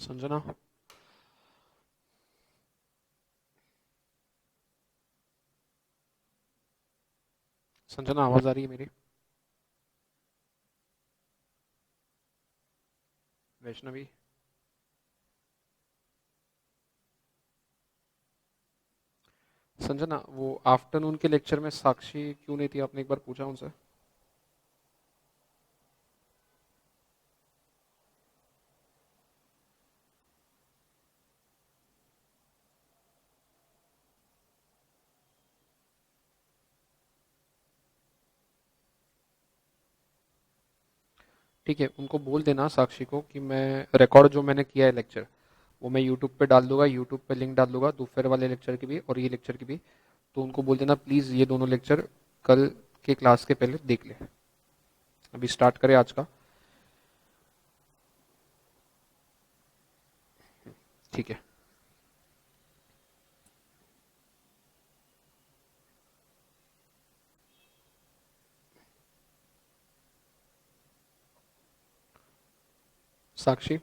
संजना। संजना, आवाज आ रही है मेरी? वैष्णवी। संजना, वो आफ्टरनून के लेक्चर में साक्षी क्यों नहीं थी? आपने एक बार पूछा उनसे? ठीक है, उनको बोल देना साक्षी को कि मैं रिकॉर्ड जो मैंने किया है लेक्चर, वो मैं यूट्यूब पे डाल दूंगा। यूट्यूब पे लिंक डाल दूंगा दोपहर वाले लेक्चर की भी और ये लेक्चर की भी। तो उनको बोल देना प्लीज़ ये दोनों लेक्चर कल के क्लास के पहले देख ले। अभी स्टार्ट करें आज का। ठीक है। साक्षी।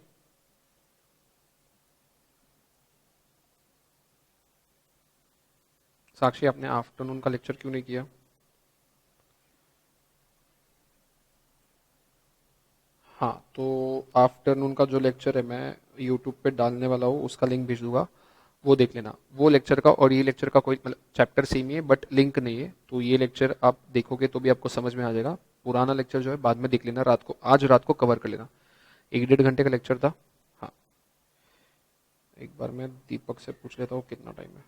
साक्षी, आपने आफ्टरनून का लेक्चर क्यों नहीं किया? हाँ, तो आफ्टरनून का जो लेक्चर है मैं यूट्यूब पे डालने वाला हूँ, उसका लिंक भेज दूंगा। वो देख लेना। वो लेक्चर का और ये लेक्चर का कोई मतलब चैप्टर सेम ही है बट लिंक नहीं है, तो ये लेक्चर आप देखोगे तो भी आपको समझ में आ जाएगा। पुराना लेक्चर जो है बाद में देख लेना, रात को, आज रात को कवर कर लेना। 1 डेढ़ घंटे का लेक्चर था। हाँ। एक बार मैं दीपक से पूछ लेता हूँ कितना टाइम है।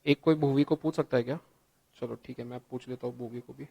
एक कोई भूवी को पूछ सकता है क्या? चलो ठीक है, मैं पूछ लेता हूँ भूवी को भी।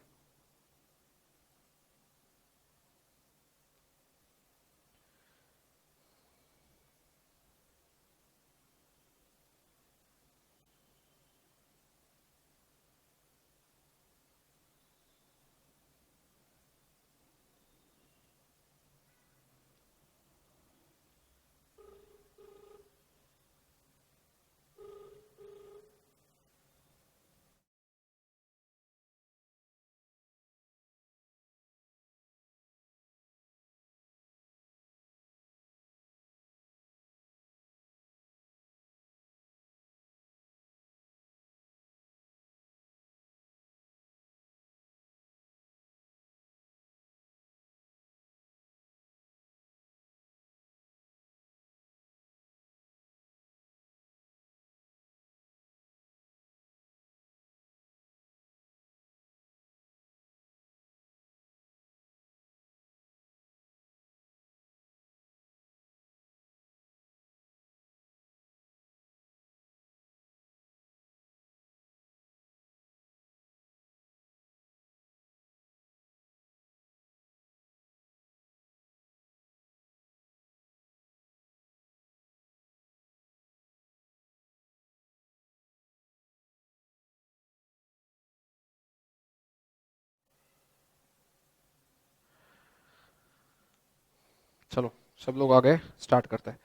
चलो, सब लोग आ गए, स्टार्ट करते हैं।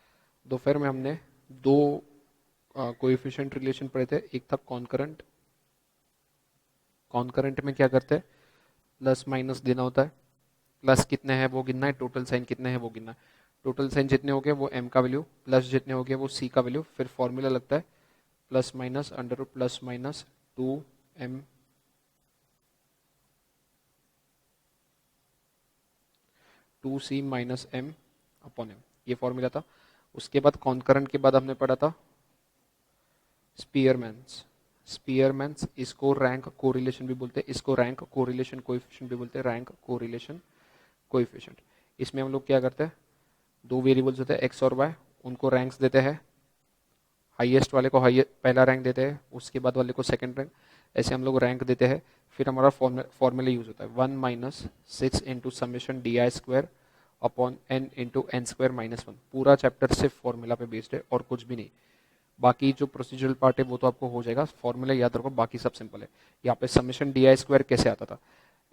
दोपहर में हमने दो कोएफिशिएंट रिलेशन पढ़े थे। एक था कॉन्करेंट। कॉन्करेंट में क्या करते हैं? प्लस माइनस देना होता है। प्लस कितने हैं वो गिनना है, टोटल साइन कितने हैं वो गिनना है। टोटल साइन जितने हो गए वो m का वैल्यू, प्लस जितने हो गए वो c का वैल्यू। फिर फॉर्मूला लगता है plus minus under root plus minus 2m, 2c minus m upon m। ये फॉर्मूला था। उसके बाद कॉन्करेंट के बाद हमने पढ़ा था स्पीयरमैन्स। स्पीयरमैन्स, इसको रैंक कोरिलेशन भी बोलते हैं, इसको रैंक कोरिलेशन कोएफिशिएंट भी बोलते हैं, रैंक कोरिलेशन कोएफिशिएंट। इसमें हम लोग क्या करते हैं, दो वेरिएबल्स होते हैं एक्स और वाई, उनको रैंक्स देते हैं। हाईएस्ट वाले को पहला रैंक देते हैं, उसके बाद वाले को सेकंड रैंक, ऐसे हम लोग रैंक देते हैं। फिर हमारा फॉर्मूला यूज होता है 1 - 6 × summation di² upon n × n² - 1। पूरा चैप्टर सिर्फ फॉर्मूला पे बेस्ड है और कुछ भी नहीं। बाकी जो प्रोसीजरल पार्ट है वो तो आपको हो जाएगा, फॉर्मूला याद रखो, बाकी सब सिंपल है। यहाँ पे समेशन di² कैसे आता था,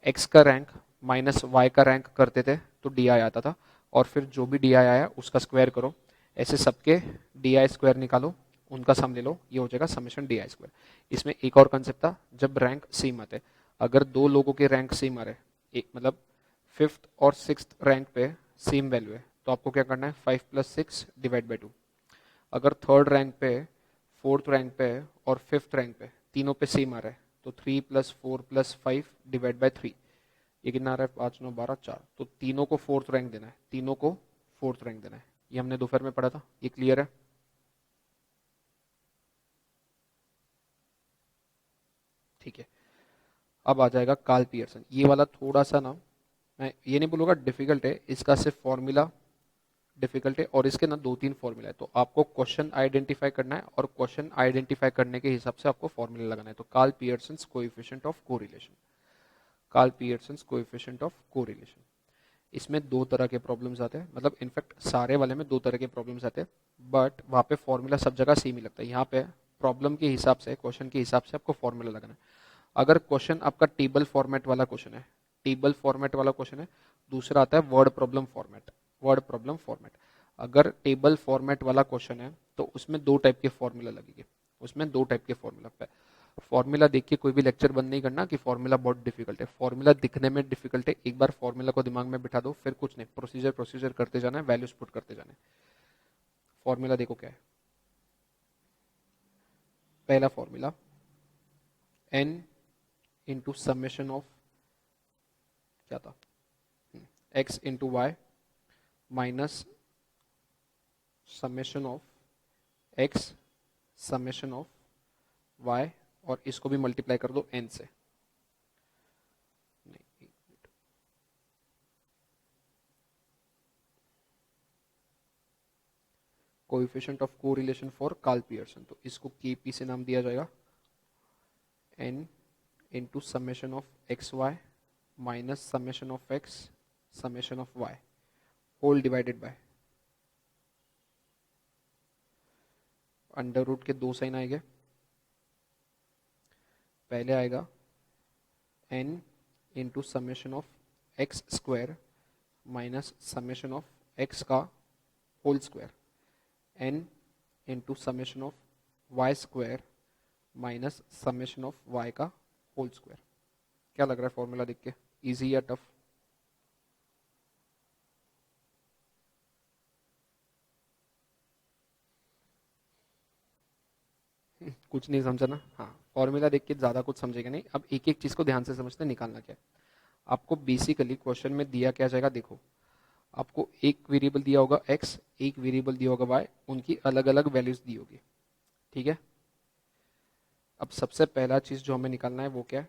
x का रैंक माइनस y का रैंक करते थे तो di आता था, और फिर जो भी di आया उसका स्क्वायर करो, ऐसे सबके di² निकालो, उनका सम ले लो, ये हो जाएगा समेशन di²। इसमें एक और कंसेप्ट था, जब रैंक सेम आते, अगर दो लोगों के रैंक सेम आ रहे, एक मतलब 5th और 6th रैंक पे सेम वैल्यू है, तो आपको क्या करना है, 5 + 6 / 2। अगर थर्ड रैंक पे, फोर्थ रैंक पे और फिफ्थ रैंक पे तीनों पे सेम आ रहा है, तो 3 + 4 + 5 / 3, ये कितना आ रहा है, 5 9 12 4, तो तीनों को फोर्थ रैंक देना है, तीनों को फोर्थ रैंक देना है। ये हमने दोपहर में पढ़ा था, ये क्लियर है। ठीक है, अब आ जाएगा कार्ल पियर्सन। ये वाला थोड़ा सा ना, मैं ये नहीं बोलूँगा डिफिकल्ट है, इसका सिर्फ फॉर्मूला डिफिकल्ट है, और इसके ना 2-3 फॉर्मूला है, तो आपको क्वेश्चन आइडेंटिफाई करना है, और क्वेश्चन आइडेंटिफाई करने के हिसाब से आपको फॉर्मूला लगाना है। तो Karl Pearson's coefficient of correlation, Karl Pearson's coefficient of correlation, इसमें दो तरह के प्रॉब्लम्स आते हैं, मतलब इनफैक्ट सारे वाले में दो तरह के प्रॉब्लम्स आते हैं, बट वहाँ पे फॉर्मूला सब जगह सेम ही लगता है। यहाँ पे प्रॉब्लम के हिसाब से, क्वेश्चन के हिसाब से आपको फॉर्मूला लगाना है। अगर क्वेश्चन आपका टेबल फॉर्मेट वाला क्वेश्चन है, टेबल फॉर्मेट वाला क्वेश्चन है, दूसरा आता है word problem format, word problem format. अगर टेबल फॉर्मेट वाला क्वेश्चन है तो उसमें दो टाइप के फॉर्मूला लगेंगे, उसमें दो टाइप के फॉर्मूला। फॉर्मूला देख के कोई भी लेक्चर बंद नहीं करना कि फॉर्मूला बहुत डिफिकल्ट है, फॉर्मूला दिखने में डिफिकल्ट है, एक बार फॉर्मूला को दिमाग में बिठा दो, फिर कुछ नहीं, प्रोसीजर प्रोसीजर करते जाना है, वैल्यूज पुट करते जाना है। फॉर्मूला देखो क्या है, पहला formula n into summation of, क्या था, x into Y minus summation of x summation of y, और इसको भी मल्टीप्लाई कर दो n से। नहीं, coefficient of correlation for Karl Pearson, तो इसको kp से नाम दिया जाएगा, n into summation of x Y minus summation of x summation of y whole divided by under root के दो साइन आएंगे, पहले आएगा n into summation of x² minus summation of x का whole square, n into summation of y² minus summation of y का whole square. क्या लग रहा है फॉर्मूला देख के, इजी या टफ? कुछ नहीं समझा ना, हाँ, फॉर्मूला देख के ज्यादा कुछ समझेगा नहीं। अब एक एक चीज को ध्यान से समझते, निकालना क्या है आपको। बेसिकली क्वेश्चन में दिया क्या जाएगा, देखो आपको एक वेरिएबल दिया होगा x, एक वेरिएबल दिया होगा y, उनकी अलग अलग वैल्यूज दी होगी, ठीक है। अब सबसे पहला चीज जो हमें निकालना है वो क्या है,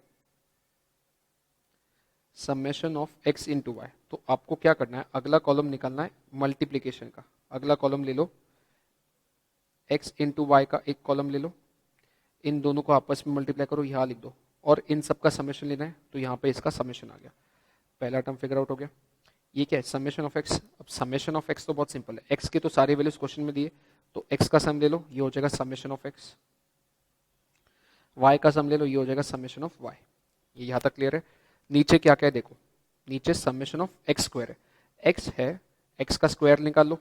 summation of x into Y. तो आपको क्या करना है, अगला कॉलम निकालना है मल्टीप्लीकेशन का, अगला कॉलम ले लो, x इंटू वाई का एक कॉलम ले लो, इन दोनों को आपस में मल्टीप्लाई करो, यहाँ लिख दो, और इन सबका समेशन लेना है, तो यहाँ पे इसका समेशन आ गया, पहला टर्म फिगर आउट हो गया। ये क्या है, समेशन ऑफ एक्स। अब समेशन ऑफ एक्स तो बहुत सिंपल है, एक्स के तो सारे वैल्यूज क्वेश्चन में दिए, तो एक्स का सम ले लो, ये हो जाएगा समेशन ऑफ एक्स, वाई का सम ले लो, ये हो जाएगा समेशन ऑफ वाई। ये यहाँ तक क्लियर है। नीचे क्या क्या है देखो, नीचे समेशन ऑफ एक्स स्क्वायर है, एक्स है, एक्स का स्क्वायर निकाल लो,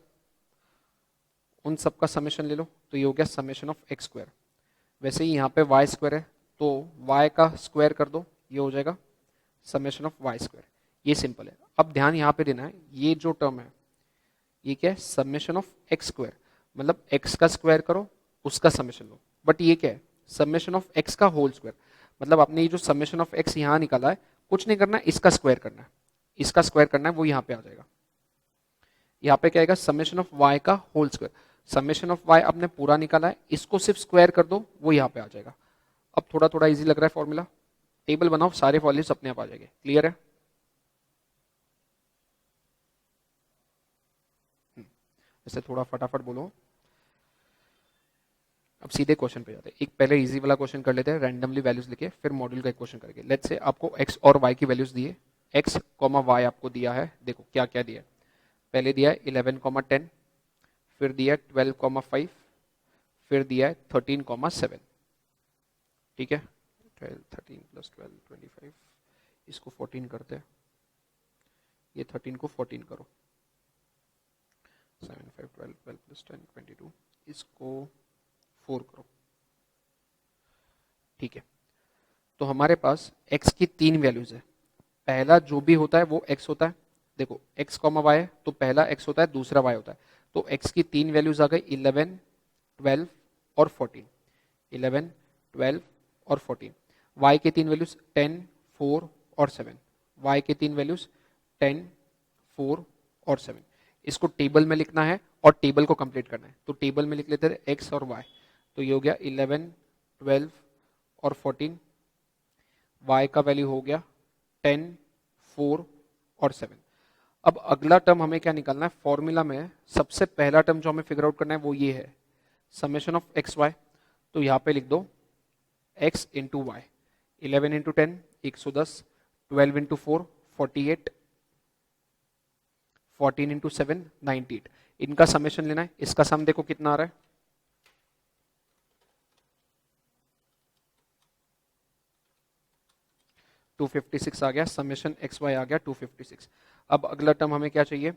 उन सबका समेशन ले लो, तो ये हो गया समेशन ऑफ एक्स स्क्वायर। वैसे ही यहाँ पे वाई स्क्वायर है, तो वाई का स्क्वायर कर दो, ये हो जाएगा समेशन ऑफ वाई स्क्वायर। ये सिंपल है। अब ध्यान यहाँ पे देना है, ये जो टर्म है ये क्या है, समेशन ऑफ एक्स स्क्वायर, मतलब एक्स का स्क्वायर करो, उसका समेशन लो, बट ये क्या है, समेशन ऑफ एक्स का होल स्क्वायर, मतलब आपने ये जो समेशन ऑफ एक्स यहाँ निकाला है, कुछ नहीं करना है, इसका स्क्वायर करना है, इसका स्क्वायर करना है, वो यहाँ पे आ जाएगा। यहाँ पे क्या आएगा, समेशन ऑफ वाई का whole square, summation of Y आपने पूरा निकाला है, इसको सिर्फ स्क्वायर कर दो, वो यहाँ पे आ जाएगा। अब थोड़ा थोड़ा इजी लग रहा है फॉर्मूला, टेबल बनाओ, सारे वैल्यूज अपने आप आ जाएंगे। क्लियर है? ऐसे थोड़ा फटाफट बोलो। अब सीधे क्वेश्चन पे जाते हैं। एक पहले इजी वाला क्वेश्चन कर लेते हैं, रैंडमली वैल्यूज लिखे, फिर मॉड्यूल का एक क्वेश्चन करके। लेट्स से आपको एक्स और वाई की वैल्यूज दिए, एक्स कॉमा वाई आपको दिया है। देखो क्या क्या दिया है। पहले दिया है 11,10, फिर दिया है 12,5, फिर दिया है 13,7। ठीक है, 12 13 प्लस 12 25, इसको 14 करते हैं, ये 13 को 14 करो, 7 5 12 12 प्लस 10 22, इसको 4 करो। ठीक है, तो हमारे पास x की तीन वैल्यूज है। पहला जो भी होता है वो x होता है। देखो x कॉमा वाई है तो पहला x होता है, दूसरा y होता है। तो x की तीन वैल्यूज आ गई 11 12 और 14, 11 12 और 14। y के तीन वैल्यूज 10 4 और 7, y के तीन वैल्यूज 10 4 और 7। इसको टेबल में लिखना है और टेबल को कंप्लीट करना है। तो टेबल में लिख लेते हैं x और y। तो ये हो गया 11 12 और 14, y का वैल्यू हो गया 10 4 और 7। अब अगला टर्म हमें क्या निकालना है, फॉर्मूला में सबसे पहला टर्म जो हमें फिगर आउट करना है वो ये है, समेशन ऑफ एक्स वाई। तो यहां पे लिख दो x into Y, 11 into 10 110, 12 into 4 48, 14 into 7 98। इनका समेशन लेना है। इसका सम देखो कितना आ रहा है, 256 आ गया। समेशन एक्स वाई आ गया 256। अब अगला टर्म हमें क्या चाहिए,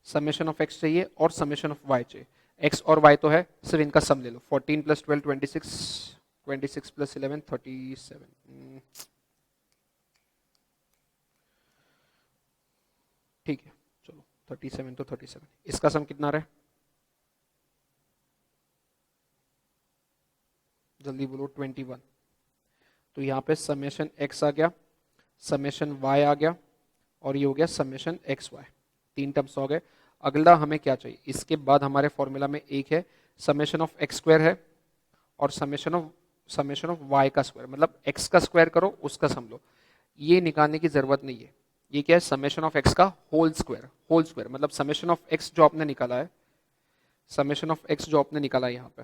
समेशन ऑफ एक्स चाहिए और समेशन ऑफ वाई चाहिए। एक्स और वाई तो है, सिर्फ इनका सम ले लो। 14 प्लस 12 26, 26 प्लस 11 37। ठीक है, चलो 37 तो 37। इसका सम कितना रहा है, जल्दी बोलो, 21। तो यहाँ पे समेशन एक्स आ गया, समेशन वाई आ गया, और ये हो गया समेशन एक्स वाई। तीन टर्म्स हो गए। अगला हमें क्या चाहिए, इसके बाद हमारे फॉर्मूला में एक है समेशन ऑफ एक्स स्क्वायर है, और समेशन ऑफ वाई का स्क्वायर, मतलब एक्स का स्क्वायर करो उसका सम लो। ये निकालने की जरूरत नहीं है। ये क्या है, समेशन ऑफ एक्स का होल स्क्वायर। होल स्क्वायर मतलब समेशन ऑफ एक्स जो आपने निकाला है, समेशन ऑफ एक्स जो आपने निकाला है यहाँ पे,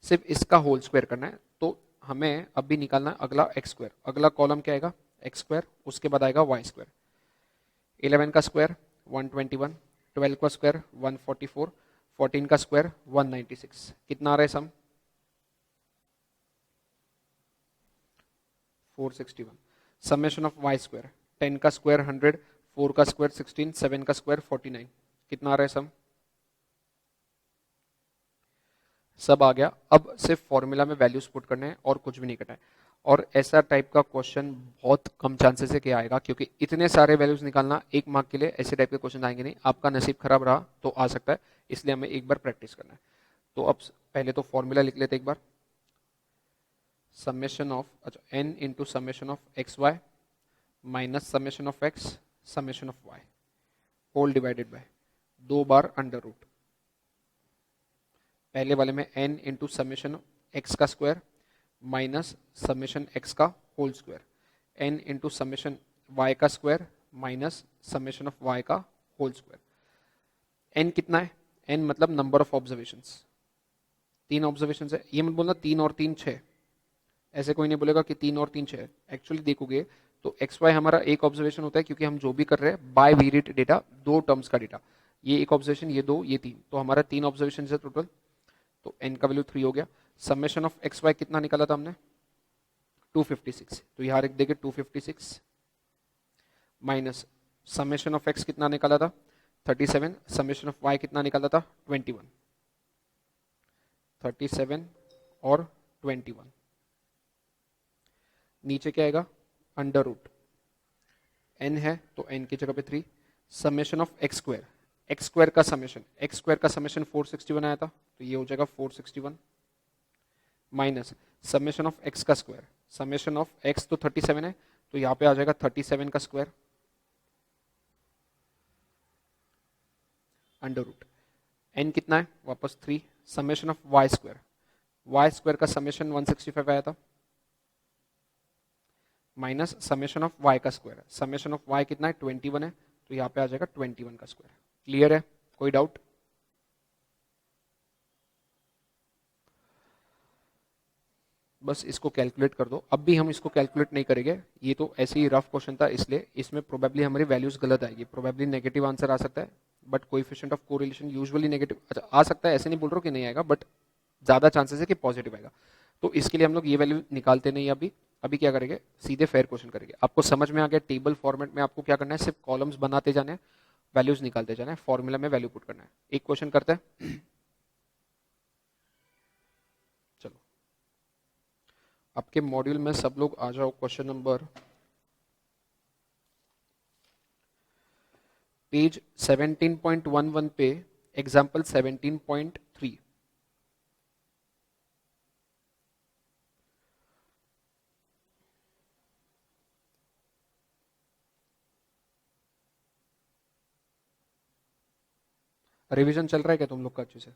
सिर्फ इसका होल स्क्वायर करना है। तो हमें अभी निकालना है अगला एक्स स्क्वायर। अगला कॉलम क्या आएगा, एक्स स्क्वायर, उसके बाद आएगा वाई स्क्वायर। 11 का स्क्वायर 121, 12 का स्क्वायर 144, 14 का स्क्वायर 196। कितना आ रहा है सम, 461। समेशन ऑफ वाई स्क्वायर, 10 का स्क्वायर 100, 4 का स्क्वायर 16, 7 का स्क्वायर 49। कितना आ रहा है सम, सब आ गया। अब सिर्फ फॉर्मूला में वैल्यूज पुट करने हैं और कुछ भी नहीं करना है। और ऐसा टाइप का क्वेश्चन बहुत कम चांसेस है कि आएगा, क्योंकि इतने सारे वैल्यूज निकालना एक मार्क के लिए ऐसे टाइप के क्वेश्चन आएंगे नहीं। आपका नसीब खराब रहा तो आ सकता है, इसलिए हमें एक बार प्रैक्टिस करना है। तो अब पहले तो फॉर्मूला लिख लेते एक बार, समेशन ऑफ, अच्छा, n into summation of x Y minus summation of x summation of y whole divided by 2 बार अंडर रूट। पहले वाले में n इंटू समेशन एक्स का स्क्वायर माइनस समेशन एक्स का whole square, n into summation y का square minus summation of Y का whole square. n कितना है, n मतलब नंबर ऑफ ऑब्जर्वेशंस, 3 ऑब्जर्वेशन है। ये मत बोलना 3 और 3 6, ऐसे कोई नहीं बोलेगा कि 3 और 3 6। एक्चुअली देखोगे तो एक्स वाई हमारा एक ऑब्जर्वेशन होता है, क्योंकि हम जो भी कर रहे हैं बाय वेरिएट डेटा, 2 टर्म्स का डेटा। ये एक ऑब्जर्वेशन, ये 2, ये 3, तो हमारा 3 ऑब्जर्वेशन है टोटल। तो n का वैल्यू 3 हो गया। समेशन ऑफ एक्स वाई कितना निकाला था हमने, 256। तो यहाँ लिख देंगे 256 माइनस समेशन ऑफ एक्स कितना निकाला था 37, समेशन ऑफ वाई कितना निकाला था 21, 37 और 21। नीचे क्या आएगा, अंडर रूट, n है तो n की जगह पे 3, summation of X square, x square का समेशन, एक्स स्क्वायर का समेशन 461 आया था, तो ये हो जाएगा 461 माइनस समेशन ऑफ एक्स का स्क्वायर, समेशन ऑफ एक्स तो 37 है, तो यहाँ पे आ जाएगा 37 का स्क्वायर अंडर रूट, n कितना है वापस 3, summation of Y square, Y square का समेशन 165 आया था माइनस समेशन ऑफ वाई का स्क्वायर, समेशन ऑफ वाई कितना है 21 है, तो यहाँ पे आ जाएगा 21 का स्क्वायर। क्लियर है, कोई डाउट। बस इसको कैलकुलेट कर दो। अब भी हम इसको कैलकुलेट नहीं करेंगे, ये तो ऐसे ही रफ क्वेश्चन था, इसलिए इसमें प्रोबेबली हमारी वैल्यूज गलत आएगी, प्रोबेबली नेगेटिव आंसर आ सकता है, but coefficient of correlation usually negative, अच्छा आ सकता है, ऐसे नहीं बोल रहा हूँ कि नहीं आएगा, बट ज़्यादा चांसेस है कि पॉजिटिव आएगा। तो इसके लिए हम लोग ये वैल्यू निकालते नहीं अभी। अभी क्या करेंगे, सीधे फेयर क्वेश्चन करेंगे। आपको समझ में आ गया, टेबल फॉर्मेट में आपको क्या करना है, सिर्फ कॉलम्स बनाते जाना है, वैल्यूज निकालते जाना है, फॉर्मूला में वैल्यू पुट करना है। एक क्वेश्चन करते हैं। चलो आपके मॉड्यूल में सब लोग आ जाओ, क्वेश्चन नंबर पेज 17.11 पे, एग्जाम्पल 17.3। रिवीजन चल रहा है क्या तुम लोग का अच्छे से?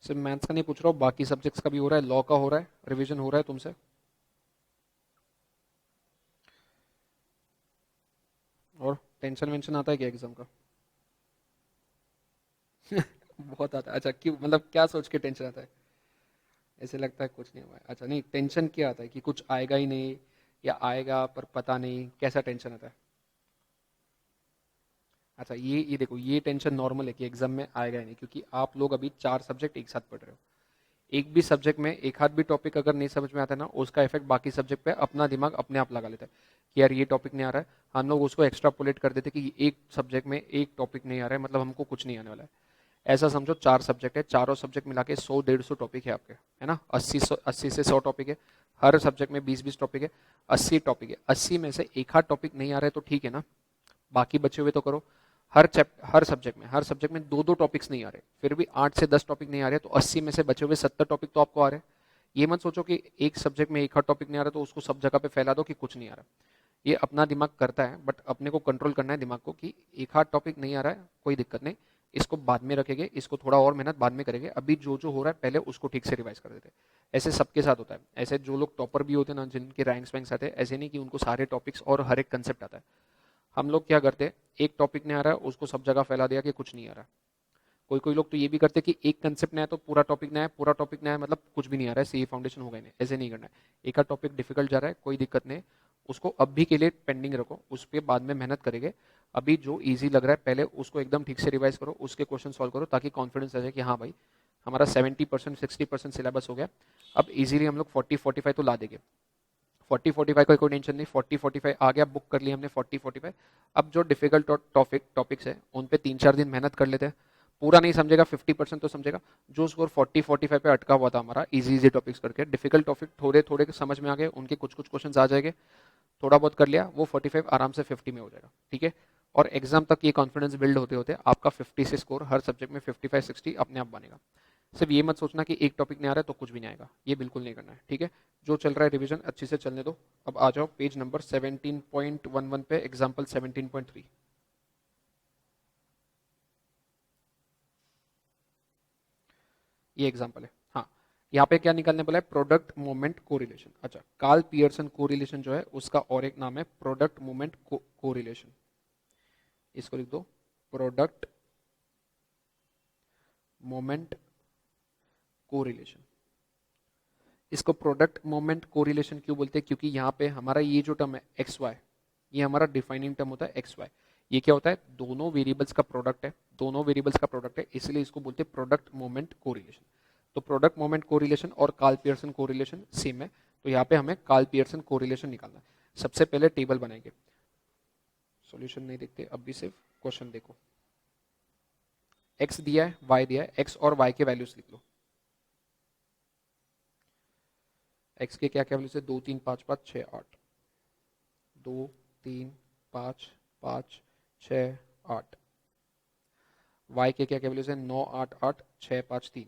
सिर्फ मैथ्स का नहीं पूछ रहा हूँ, बाकी सब्जेक्ट्स का भी हो रहा है, लॉ का हो रहा है, रिवीजन हो रहा है तुमसे? और टेंशन वेंशन आता है क्या एग्जाम का? बहुत आता है। अच्छा क्यों, मतलब क्या सोच के टेंशन आता है? ऐसे लगता है कुछ नहीं हुआ है। अच्छा नहीं, टेंशन क्या आता है कि कुछ आएगा ही नहीं, या आएगा पर पता नहीं, कैसा टेंशन आता है? अच्छा ये देखो, ये टेंशन नॉर्मल है कि एग्जाम में आएगा ही नहीं, क्योंकि आप लोग अभी 4 सब्जेक्ट एक साथ पढ़ रहे हो। एक भी सब्जेक्ट में एक हाथ भी टॉपिक अगर नहीं समझ में आता है ना, उसका इफेक्ट बाकी सब्जेक्ट पे अपना दिमाग अपने आप लगा लेता है कि यार ये टॉपिक नहीं आ रहा है। हम लोग उसको एक्स्ट्रापोलेट कर देते कि एक सब्जेक्ट में एक टॉपिक नहीं आ रहा है, मतलब हमको कुछ नहीं आने वाला है। ऐसा समझो 4 सब्जेक्ट है, चारों सब्जेक्ट मिला के 100-150 टॉपिक है आपके, है ना, 80 से 100 टॉपिक है। हर सब्जेक्ट में 20-20 टॉपिक है, 80 टॉपिक है। 80 में से एक हाथ टॉपिक नहीं आ रहा है तो ठीक है ना, बाकी बचे हुए तो करो। हर सब्जेक्ट में दो दो टॉपिक्स नहीं आ रहे, फिर भी 8 से 10 टॉपिक नहीं आ रहे, तो 80 में से बचे हुए 70 टॉपिक तो आपको आ रहे हैं। ये मत सोचो कि एक सब्जेक्ट में एक हाथ टॉपिक नहीं आ रहा तो उसको सब जगह पे फैला दो कि कुछ नहीं आ रहा। ये अपना दिमाग करता है, बट अपने को कंट्रोल करना है दिमाग को कि एक हाथ टॉपिक नहीं आ रहा है, कोई दिक्कत नहीं, इसको बाद में रखेंगे, इसको थोड़ा और मेहनत बाद में करेंगे, अभी जो जो हो रहा है पहले उसको ठीक से रिवाइज कर देते हैं। ऐसे सबके साथ होता है। ऐसे जो लोग टॉपर भी होते हैं ना, जिनके रैंक्स वैंक्स आते हैं, ऐसे नहीं कि उनको सारे टॉपिक्स और हर एक कंसेप्ट आता है। हम लोग क्या करते हैं, एक टॉपिक नहीं आ रहा है उसको सब जगह फैला दिया कि कुछ नहीं आ रहा। कोई कोई लोग तो ये भी करते हैं कि एक कंसेप्ट नया है तो पूरा टॉपिक नया है, पूरा टॉपिक नया है मतलब कुछ भी नहीं आ रहा है, सीए फाउंडेशन होगा ही नहीं। ऐसे नहीं करना है। एक आध टॉपिक डिफिकल्ट जा रहा है, कोई दिक्कत नहीं, उसको अभी के लिए पेंडिंग रखो, उस पर बाद में मेहनत करेंगे। अभी जो ईजी लग रहा है पहले उसको एकदम ठीक से रिवाइज करो, उसके क्वेश्चन सॉल्व करो, ताकि कॉन्फिडेंस आ जाए कि हाँ भाई हमारा 70% 60% सिलेबस हो गया। अब इजीली हम लोग 40-45 तो ला देंगे। 40-45 का कोई टेंशन नहीं, 40-45 आ गया, बुक कर लिया हमने 40-45। अब जो डिफिकल्ट टॉपिक्स है उन पे 3-4 दिन मेहनत कर लेते हैं। पूरा नहीं समझेगा, 50% तो समझेगा। जो स्कोर 40-45 पे अटका हुआ था हमारा इजी इजी टॉपिक्स करके, डिफिकल्ट टॉपिक थोड़े थोड़े समझ में आ गए, उनके कुछ कुछ क्वेश्चन आ जाएंगे, थोड़ा बहुत कर लिया, वो 45 आराम से 50 में हो जाएगा, ठीक है। और एग्जाम तक ये कॉन्फिडेंस बिल्ड होते होते आपका 50 से स्कोर हर सब्जेक्ट में 55-60 अपने आप बनेगा। सिर्फ ये मत सोचना कि एक टॉपिक नहीं आ रहा है तो कुछ भी नहीं आएगा, ये बिल्कुल नहीं करना है, ठीक है। जो चल रहा है रिवीजन अच्छे से चलने दो। अब आ जाओ पेज नंबर 17.11 पे, एग्जाम्पल 17.3। ये एग्जाम्पल है, हाँ। यहाँ पे क्या निकालने बोला है, प्रोडक्ट मोमेंट कोरिलेशन। अच्छा, कार्ल पियर्सन कोरिलेशन जो है उसका और एक नाम है प्रोडक्ट मोमेंट कोरिलेशन। इसको लिख दो, प्रोडक्ट मोमेंट कोरिलेशन। इसको प्रोडक्ट मोमेंट कोरिलेशन क्यों बोलते हैं, क्योंकि यहाँ पे हमारा ये जो टर्म है एक्स वाई, ये हमारा डिफाइनिंग टर्म होता है एक्स वाई। ये क्या होता है, दोनों वेरिएबल्स का प्रोडक्ट है, दोनों वेरिएबल्स का प्रोडक्ट है, इसलिए इसको बोलते हैं प्रोडक्ट मोमेंट कोरिलेशन। तो प्रोडक्ट मोमेंट कोरिलेशन और कार्ल पियर्सन कोरिलेशन सेम है, तो यहाँ पे हमें कार्ल पियर्सन कोरिलेशन निकालना है। सबसे पहले टेबल बनाएंगे, सॉल्यूशन नहीं देखते अभी, सिर्फ क्वेश्चन देखो। एक्स दिया है, वाई दिया है, एक्स और वाई के वैल्यूज लिख लो। एक्स के क्या क्या वैल्यूज है, 2 3 5 5 6 8, 2 3 5 5 6 8। वाई के क्या क्या वैल्यूज है, 9 8 8 6 5 3,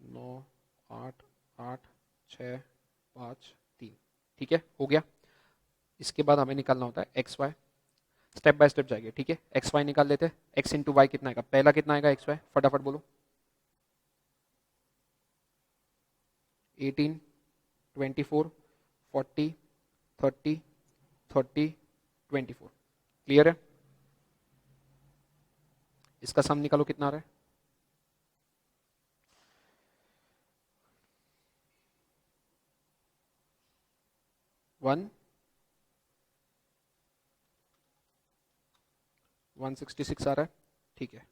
9 8 8 6 5 3, ठीक है, हो गया। इसके बाद हमें निकालना होता है X Y, step by step जाएंगे, ठीक है। एक्स वाई निकाल लेते हैं। एक्स इंटू वाई कितना आएगा, पहला कितना आएगा एक्स वाई, फटाफट बोलो। 18, 24, 40, 30, 30, 24। क्लियर है? इसका सम निकालो कितना आ रहा है, 166 आ रहा है, ठीक है।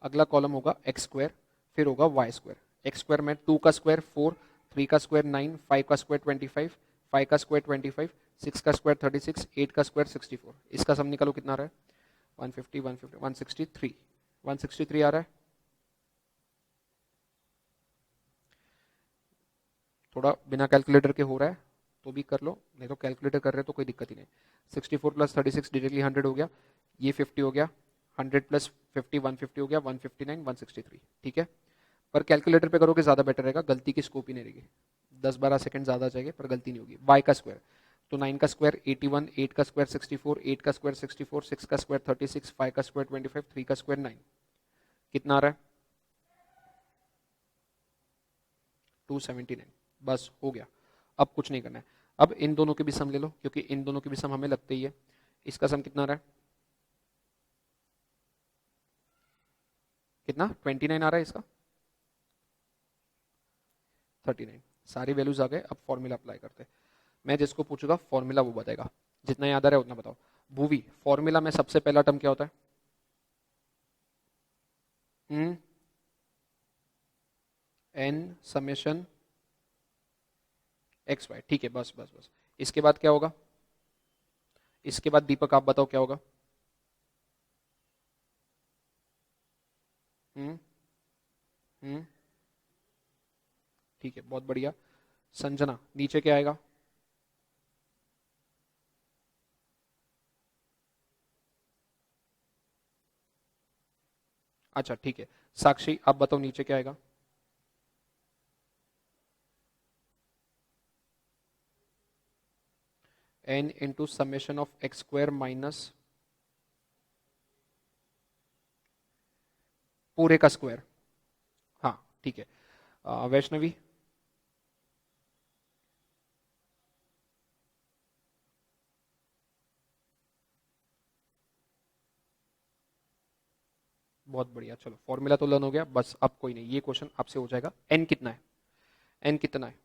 अगला कॉलम होगा एक्स स्क्वायर, फिर होगा वाई स्क्वायर। एक्स स्क्वायर में 2 का स्क्वायर 4, 3 का स्क्वायर 9, 5 का स्क्वायर 25, 5 का स्क्वायर 25, 6 का स्क्वायर 36, 8 का स्क्वायर 64। इसका सम निकालो कितना आ रहा है? 150, 150, 163, 163 आ रहा है। थोड़ा बिना कैलकुलेटर के हो रहा है तो भी कर लो, नहीं तो कैलकुलेटर कर रहे हो तो कोई दिक्कत ही नहीं। 64 प्लस 36 डायरेक्टली 100 हो गया, ये 50 हो गया, 100 प्लस 50 150 हो गया, 159 163, ठीक है। पर कैलकुलेटर पे करोगे ज्यादा बेटर रहेगा, गलती की स्कोप ही नहीं रहेगी। 10-12 सेकंड ज्यादा जाएंगे पर गलती नहीं होगी। वाई का स्क्वायर, तो 9 का स्क्वायर 81, 8 का स्क्वायर 64, 8 का स्क्वायर 64, 6 का स्क्वायर 36, 5 का स्क्वायर 25, 3 का स्क्वायर 9, कितना आ रहा है? 279। बस हो गया, अब कुछ नहीं करना है। अब इन दोनों के भी सम ले लो, क्योंकि इन दोनों के भी सम हमें लगते ही है। इसका सम कितना आ रहा है? कितना? 29 आ रहा है इसका, 39। सारी वैल्यूज आ गए, अब फॉर्मूला अप्लाई करते हैं। मैं जिसको पूछूंगा फॉर्मूला वो बताएगा, जितना याद आ रहा है उतना बताओ। भूवी, फॉर्मूला में सबसे पहला टर्म क्या होता है? एन समेशन एक्स वाई, ठीक है, बस बस बस। इसके बाद क्या होगा? इसके बाद दीपक आप बताओ क्या होगा? हम्म हम्म ठीक है, बहुत बढ़िया। संजना, नीचे क्या आएगा? अच्छा ठीक है। साक्षी, आप बताओ नीचे क्या आएगा? N into summation of X square minus पूरे का स्क्वायर। हाँ ठीक है। वैष्णवी, बहुत बढ़िया, चलो फॉर्मूला तो लर्न हो गया, बस अब कोई नहीं, ये क्वेश्चन आपसे हो जाएगा। एन कितना है? एन कितना है?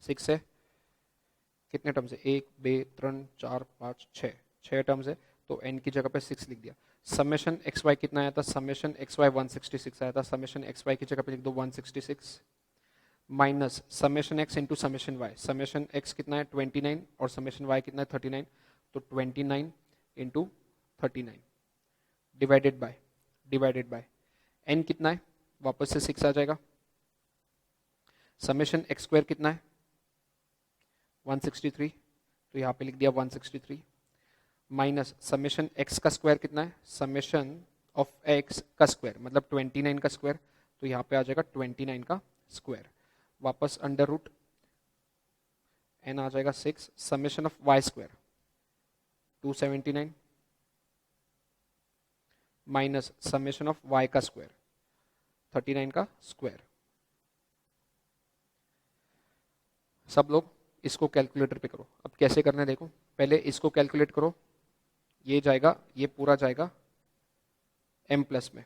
6 है। कितने टर्म्स है? एक बे 3 4 5 6, 6 टर्म्स है, तो एन की जगह पे 6 लिख दिया। समेशन एक्स वाई कितना आया था? समेशन एक्स वाई 166 आया था, समेशन एक्स वाई की जगह पे लिख दो 166, minus summation X into summation Y. Summation X कितना है? 29, और समेशन वाई कितना है? 39, तो 29 इंटू 39, डिवाइडेड बाय एन कितना है? वापस से 6 आ जाएगा। समेशन एक्स स्क्वायर कितना है? 163, तो यहाँ पे लिख दिया 163, माइनस समेशन एक्स का स्क्वायर कितना है? समेशन ऑफ एक्स का स्क्वायर मतलब 29 का स्क्वायर, तो यहाँ पे आ जाएगा 29 का स्क्वायर, वापस अंडर रूट, एन आ जाएगा 6, summation of Y square 279, minus summation of Y का स्क्वायर 39 का स्क्वायर। सब लोग इसको कैलकुलेटर पे करो। अब कैसे करना है देखो, पहले इसको कैलकुलेट करो, ये जाएगा, ये पूरा जाएगा m प्लस में,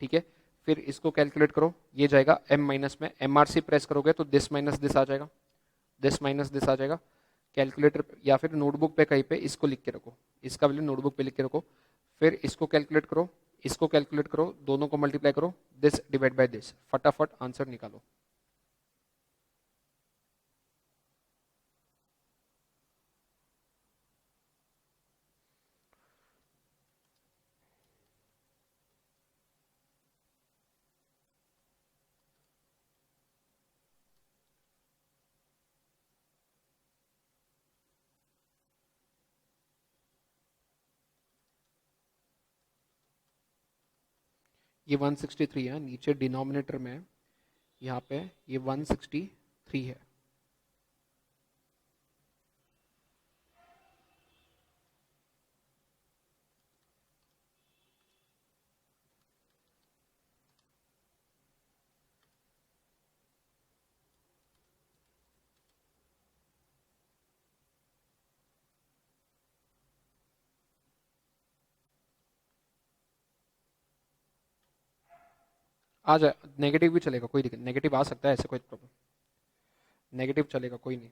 ठीक है। फिर इसको कैलकुलेट करो, ये जाएगा m माइनस में, MRC प्रेस करोगे तो दिस माइनस दिस आ जाएगा, दिस माइनस दिस आ जाएगा। कैलकुलेटर या फिर नोटबुक पे कहीं पे इसको लिख के रखो, इसका वैल्यू नोटबुक पे लिख के रखो। फिर इसको कैलकुलेट करो, इसको कैलकुलेट करो, दोनों को मल्टीप्लाई करो, दिस डिवाइड बाय दिस, फटाफट आंसर निकालो। ये 163 है, नीचे डिनोमिनेटर में यहाँ पे ये 163 है। आ जाए, नेगेटिव भी चलेगा, कोई दिक्कत, नेगेटिव आ सकता है, ऐसे कोई प्रॉब्लम। नेगेटिव चलेगा, कोई नहीं।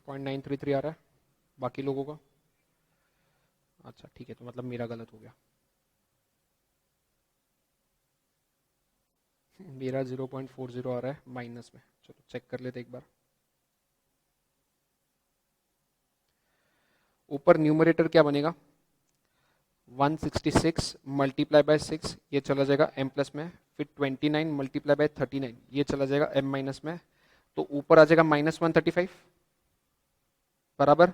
पॉइंट 933 आ रहा है बाकी लोगों का। अच्छा ठीक है, तो मतलब मेरा गलत हो गया। मेरा 0.40 आ रहा है माइनस में। चलो चेक कर लेते एक बार। ऊपर न्यूमरेटर क्या बनेगा, 166 मल्टीप्लाई बाय 6, ये चला जाएगा m प्लस में। फिर 29 मल्टीप्लाई बाय 39, ये चला जाएगा m माइनस में। तो ऊपर आ जाएगा -135 बराबर।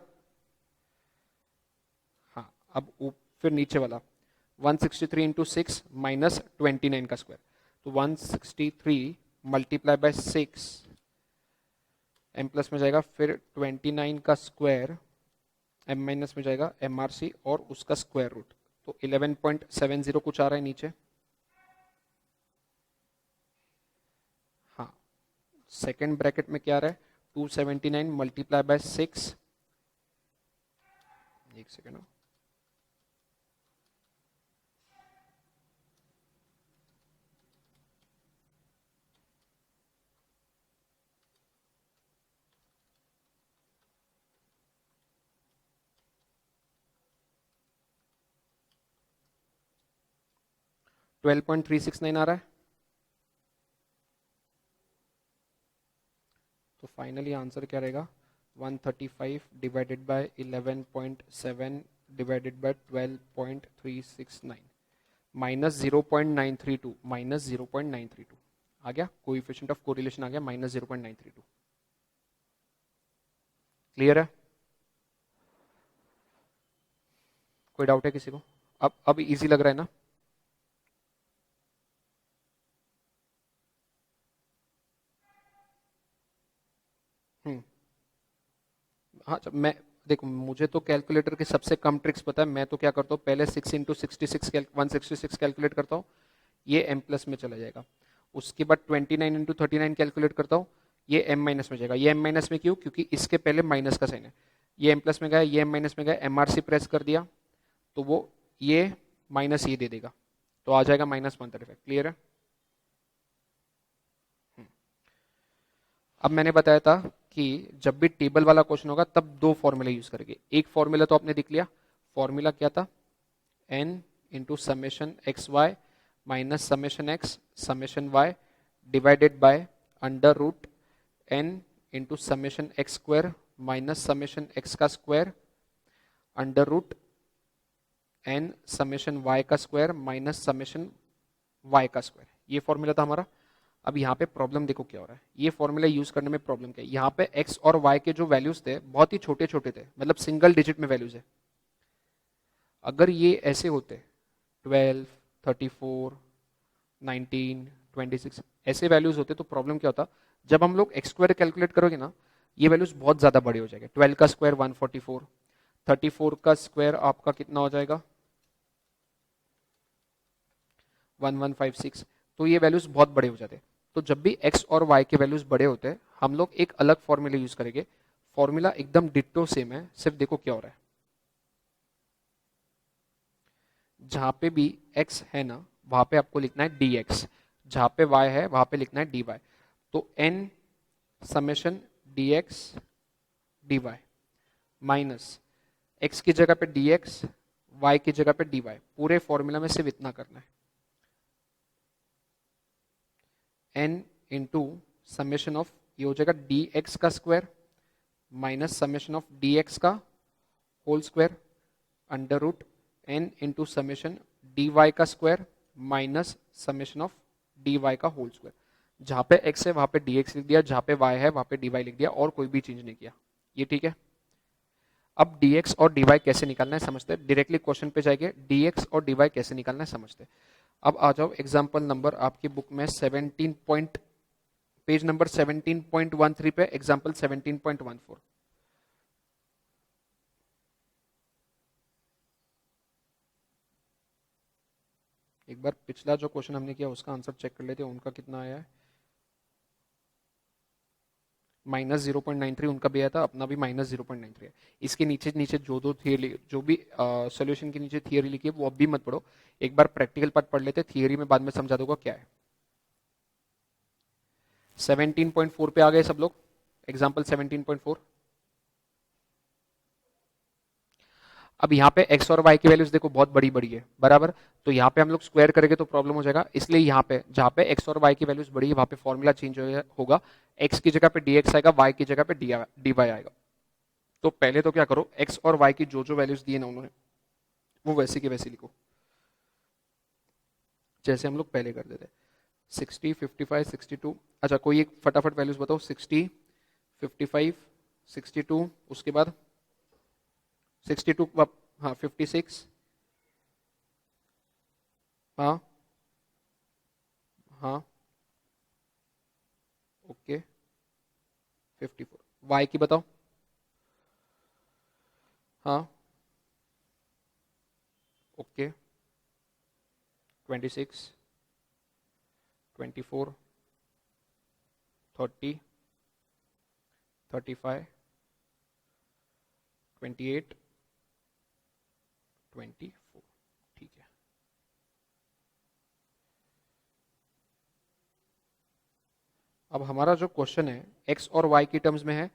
हाँ, अब फिर नीचे वाला 163 इंटू 6 माइनस 29 का स्क्वायर। तो 163 मल्टीप्लाई बाय 6 m प्लस में जाएगा, फिर 29 का स्क्वायर m माइनस में जाएगा MRC और उसका स्क्वायर रूट। तो 11.70 कुछ आ रहा है नीचे। हाँ, सेकेंड ब्रैकेट में क्या आ रहा है, 279 मल्टीप्लाई बाय 6, एक सेकेंड, 12.369 आ रहा है। तो फाइनली आंसर क्या रहेगा, 135 डिवाइडेड बाय 11.7 डिवाइडेड बाय 12.369 -0.932, -0.932 आ गया। कोएफिशिएंट ऑफ कोरिलेशन आ गया -0.932। क्लियर है? कोई डाउट है किसी को? अब इजी लग रहा है ना? हम्म। हाँ मैं, देखो मुझे तो कैलकुलेटर के सबसे कम ट्रिक्स पता है। मैं तो क्या करता हूँ, पहले 6 इंटू 66 166 कैलकुलेट करता हूँ, ये m प्लस में चला जाएगा। उसके बाद 29 इंटू 39 कैलकुलेट करता हूँ, ये m माइनस में जाएगा। ये m माइनस में क्यों, क्योंकि इसके पहले माइनस का साइन है। ये m प्लस में गया, ये m माइनस में गया, MRC प्रेस कर दिया तो वो ये माइनस ये दे देगा, तो आ जाएगा -135। क्लियर है? अब मैंने बताया था कि जब भी टेबल वाला क्वेश्चन होगा तब दो फॉर्मूला यूज करेंगे। एक फॉर्मूला तो आपने देख लिया, फॉर्मूला क्या था, n into summation x Y minus summation x summation y divided by under root n into summation x square minus summation x का square under root n summation y का स्क्वायर माइनस समेशन वाई का square. ये formula था हमारा। अब यहाँ पे problem देखो क्या हो रहा है, ये फॉर्मूला यूज करने में प्रॉब्लम क्या है, यहाँ पे x और y के जो वैल्यूज थे बहुत ही छोटे छोटे थे, मतलब सिंगल डिजिट में वैल्यूज है। अगर ये ऐसे होते 12, 34, 19, 26 ऐसे वैल्यूज होते तो प्रॉब्लम क्या होता, जब हम लोग एक्स स्क्वायर कैलकुलेट करोगे ना, ये वैल्यूज बहुत ज्यादा बड़े हो जाएंगे। 12 का स्क्वायर 144, 34 का स्क्वायर आपका कितना हो जाएगा 1156। तो ये वैल्यूज बहुत बड़े हो जाते हैं। तो जब भी x और y के वैल्यूज बड़े होते हैं, हम लोग एक अलग फॉर्मूला यूज करेंगे। फॉर्मूला एकदम डिट्टो सेम है, सिर्फ देखो क्या हो रहा है, जहां पे भी x है ना वहां पे आपको लिखना है dx, जहां पे y है वहां पे लिखना है dy। तो n summation dx dy minus x की जगह पे dx, y की जगह पे dy, पूरे फॉर्मूला में सिर्फ इतना करना है, n इंटू समेशन ऑफ, ये हो जाएगा dx का square minus summation of dx का whole square under root n into summation dy का square minus summation of dy का होल स्क्वायर। जहां पे x है वहां पे dx लिख दिया, जहां पे y है वहां पे dy लिख दिया, और कोई भी चेंज नहीं किया। ये ठीक है? अब dx और dy कैसे निकालना है समझते हैं, डायरेक्टली क्वेश्चन पे जाएंगे, dx और dy कैसे निकालना है समझते हैं। अब आ जाओ एग्जांपल नंबर आपकी बुक में 17 पॉइंट, पेज नंबर 17.13 पे एग्जांपल 17.14। एक बार पिछला जो क्वेश्चन हमने किया उसका आंसर चेक कर लेते हैं, उनका कितना आया है। -0.93 उनका भी आया था, अपना भी -0.93 है। इसके नीचे नीचे जो दो थियरी, जो भी सॉल्यूशन के नीचे थियरी लिखी है वो अब भी मत पढ़ो, एक बार प्रैक्टिकल पार्ट पढ़ लेते, थियरी में बाद में समझा दूंगा क्या है। 17.4 पे आ गए सब लोग, एग्जाम्पल 17.4। अब यहाँ पे x और y की वैल्यूज देखो बहुत बड़ी बड़ी है, बराबर, तो यहाँ पे हम लोग स्क्वायर करेंगे तो प्रॉब्लम हो जाएगा, इसलिए यहाँ पे जहाँ पे x और y की वैल्यूज बड़ी है वहां पे फॉर्मूला चेंज होगा, x की जगह पे dx आएगा, y की जगह पे dy आएगा। तो पहले तो क्या करो, x और y की जो जो वैल्यूज दी है ना उन्होंने, वो वैसे की वैसे लिखो जैसे हम लोग पहले करते थे। 60, 55, 62, अच्छा कोई एक फटाफट वैल्यूज बताओ। 60, 55, 62, उसके बाद 62, हाँ 56, हाँ हाँ ओके 54, वाई की बताओ। हाँ ओके 26, 24, 30, 35, 28, 24, ठीक है। अब हमारा जो क्वेश्चन है x और y की टर्म्स में है,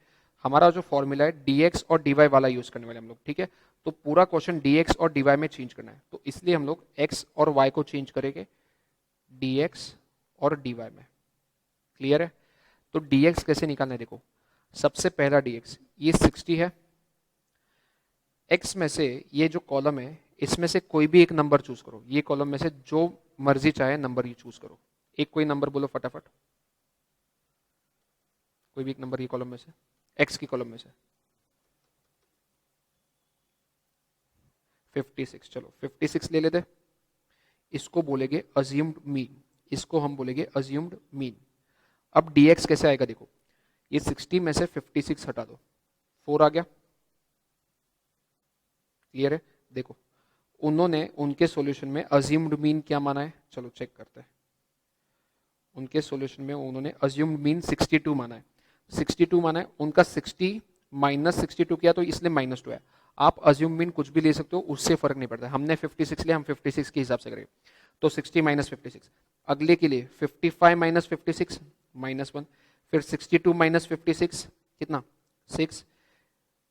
हमारा जो फॉर्मूला है dx और dy वाला यूज करने वाले हम लोग, ठीक है। तो पूरा क्वेश्चन dx और dy में चेंज करना है, तो इसलिए हम लोग x और y को चेंज करेंगे dx और dy में। क्लियर है? तो dx कैसे निकालना है, देखो सबसे पहला dx, ये 60 है, x में से ये जो कॉलम है इसमें से कोई भी एक नंबर चूज करो, ये कॉलम में से जो मर्जी चाहे नंबर ये चूज करो, एक कोई नंबर बोलो फटाफट, कोई भी एक नंबर ये कॉलम में से, x की कॉलम में से। 56, चलो 56 ले लेते, इसको बोलेंगे अज्यूम्ड मीन, इसको हम बोलेंगे अज्यूम्ड मीन। अब dx कैसे आएगा, देखो ये 60 में से 56 हटा दो, 4 आ गया। क्लियर है? देखो उन्होंने उनके सॉल्यूशन में अज्यूम्ड मीन क्या माना है, चलो चेक करते हैं। उनके सॉल्यूशन में उन्होंने अज्यूम्ड मीन 62 माना है, 62 माना है उनका, 60 माइनस 62 किया तो इसलिए -2 है। आप अज्यूम मीन कुछ भी ले सकते हो, उससे फर्क नहीं पड़ता, हमने 56 लिया, हम 56 के हिसाब से करेंगे। तो 60 माइनस 56, अगले के लिए 55 माइनस 56 -1, फिर 62 माइनस 56 कितना 6,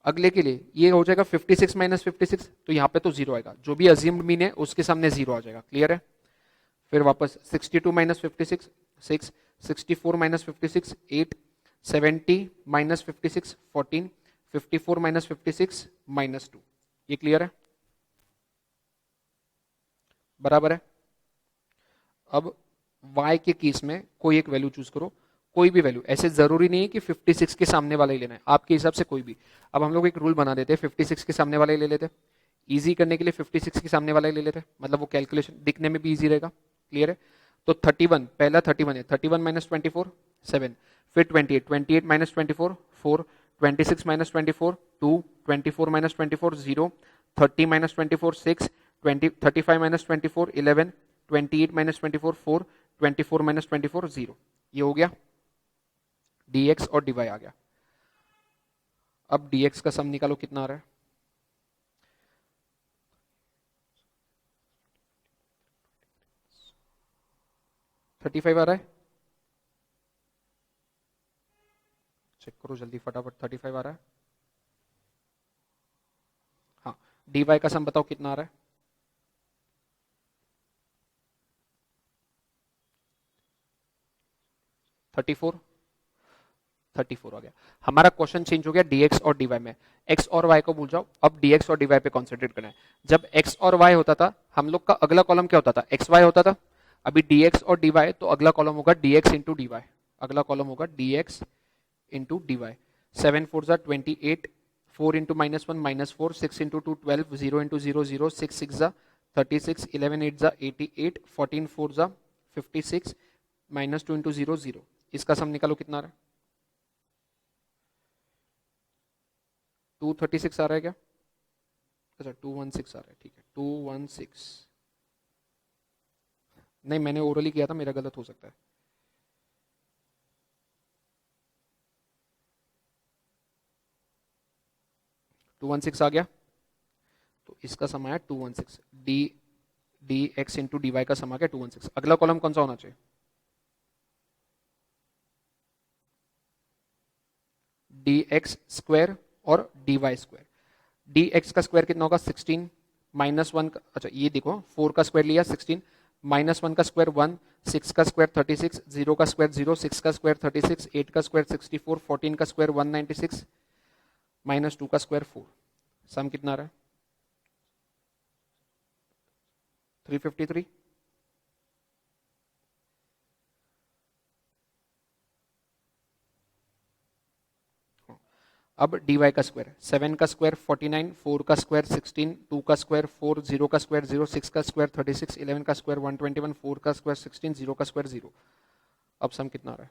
अगले के लिए ये हो जाएगा 56 माइनस 56, तो यहाँ पे तो जीरो आएगा, जो भी अज्यूम्ड मीन है उसके सामने जीरो आ जाएगा। क्लियर है? फिर वापस 62 माइनस 56 6, 64 माइनस 56 8, 70 माइनस 56 14, 54 माइनस 56 -2। ये क्लियर है? बराबर है। अब y के केस में कोई एक वैल्यू चूज करो, कोई भी वैल्यू, ऐसे जरूरी नहीं है कि 56 के सामने वाला ही लेना है, आपके हिसाब से कोई भी। अब हम लोग एक रूल बना देते हैं, 56 के सामने वाला ही ले लेते, इजी करने के लिए 56 के सामने वाला ही ले लेते, मतलब वो कैलकुलेशन दिखने में भी इजी रहेगा। क्लियर है? तो 31, पहला 31 है, 31 माइनस 24 7, फिर 28, 28 minus 24 4, 26 minus 24 2, 24 minus 24 0, 30 minus 24 6, 20 35 minus 24 11, 28 minus 24 4, 24 minus 24 0। ये हो गया, dx और dy आ गया। अब dx का सम निकालो, कितना आ रहा है? 35 आ रहा है, चेक करो जल्दी फटाफट, 35 आ रहा है। हाँ, dy का सम बताओ कितना आ रहा है? 34, 34 आ गया। हमारा क्वेश्चन चेंज हो गया dx और dy में, x और y को भूल जाओ, अब dx और dy पे कॉन्सेंट्रेट करना है। जब x और y होता था हम लोग का अगला कॉलम क्या होता था, xy होता था। अभी dx और dy, तो अगला कॉलम होगा dx इंटू dy, अगला कॉलम होगा dx इंटू dy। 7 4 जा 28, 4 इंटू -1 -4, 6 इंटू 2 12, 0 इंटू 0 0, 6 6 जा 36, 11 8 जा 88, 14 4 जा 56, -2 इंटू 0 0। इसका सम निकालो कितना आ रहा है? 236 आ रहा है क्या? अच्छा 216 आ रहा है, ठीक है 216। नहीं, मैंने ओरली किया था, मेरा गलत हो सकता है। टू वन सिक्स आ गया, तो इसका सम आया 216। D D x into D Y का सम आ गया 216। अगला कॉलम कौन सा होना चाहिए? डी एक्स स्क्वायर और D Y square. D X का स्क्वायर कितना होगा? 16 माइनस वन का, अच्छा ये देखो, 4 का स्क्वायर लिया 16, माइनस वन का स्क्वायर 1, 6 का स्क्वायर 36, 0 का स्क्वायर 0, 6 का स्क्वायर 36, 8 का स्क्वायर 64, 14 का स्क्वायर 196, माइनस 2 का स्क्वायर 4। सम कितना आ रहा है? 353। अब डी वाई का स्क्वायर, 7 का स्क्वायर 49, 4 का स्क्वायर 16, 2 का स्क्वायर 4, 0 का स्क्वायर 0, 6 का स्क्वायर 36, 11 का स्क्वायर 121, 4 का स्क्वायर 16, 0 का स्क्वायर 0। अब सम कितना आ रहा है?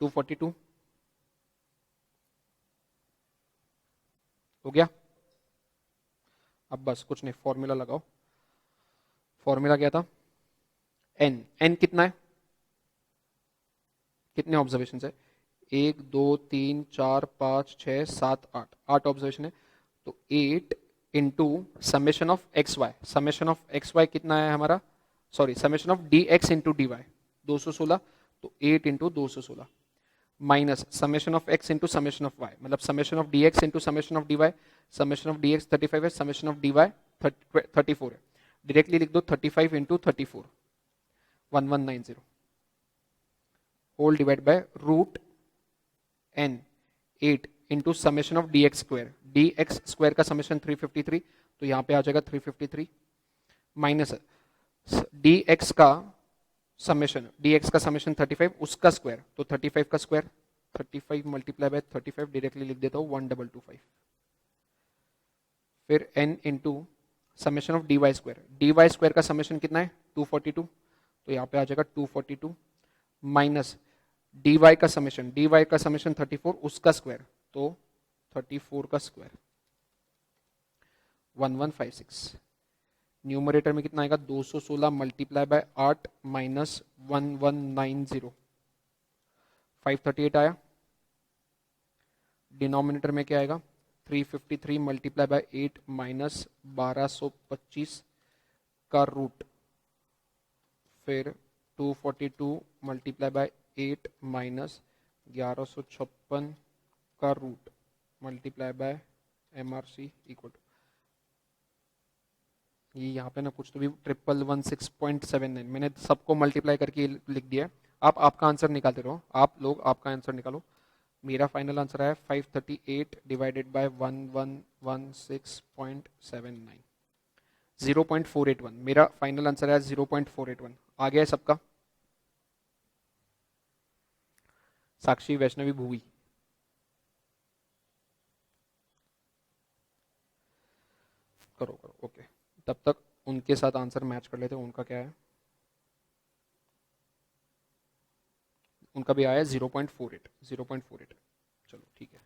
242 हो गया। अब बस कुछ नहीं, फॉर्मूला लगाओ। फॉर्मूला क्या था? एन। एन कितना है? कितने ऑब्जर्वेशन है? 1 2 3 4 5 6 7 8, 8 ऑब्जर्वेशन है। तो 8 into summation of x y. Summation of x y कितना है हमारा? Sorry, summation of D x into D y 216। तो 8 into 216 minus summation of x into summation of y, मतलब summation of D x into summation of D y. Summation of D x 35 है, summation of D Y 34 है। Directly लिख दो 35 into 34, 1190 whole divide by root N 8 into summation of D X square. D X square का summation 353, तो यहां पे आ जाएगा 353 माइनस डी एक्स का समेशन, डी एक्स का समेशन 35, उसका स्क्वायर, तो 35 का स्क्वायर, 35 मल्टीप्लाई बाय 35, डायरेक्टली लिख देता हूं 1225। फिर n into summation of D Y square. D Y square का समेशन कितना है? 242, तो यहाँ पे आ जाएगा 242 माइनस डी वाई का समेशन, डी वाई का समेशन 34, उसका स्क्वायर, तो 34 का स्क्वायर 1156। न्यूमरेटर में कितना आएगा? 216 मल्टीप्लाई बाय 8 माइनस 1190, 538 आया। डिनोमिनेटर में क्या आएगा? 353 मल्टीप्लाई बाय 8 माइनस 1225 का रूट, फिर 242 मल्टीप्लाई बाय 8 माइनस 1156 का root multiply by MRC equal to, ये यहाँ पे ना कुछ तो भी 1116.79, मैंने सबको मल्टीप्लाई करके लिख दिया है। आप आपका आंसर निकालते रहो, आप लोग आपका आंसर निकालो। मेरा फाइनल आंसर है 538 डिवाइडेड बाय 1116.79, 0.481। मेरा फाइनल आंसर है 0.481। आ गया है सबका? साक्षी, वैष्णवी, भूवी, करो करो, ओके। तब तक उनके साथ आंसर मैच कर लेते हैं। उनका क्या है? उनका भी आया 0.48, 0.48। चलो ठीक है।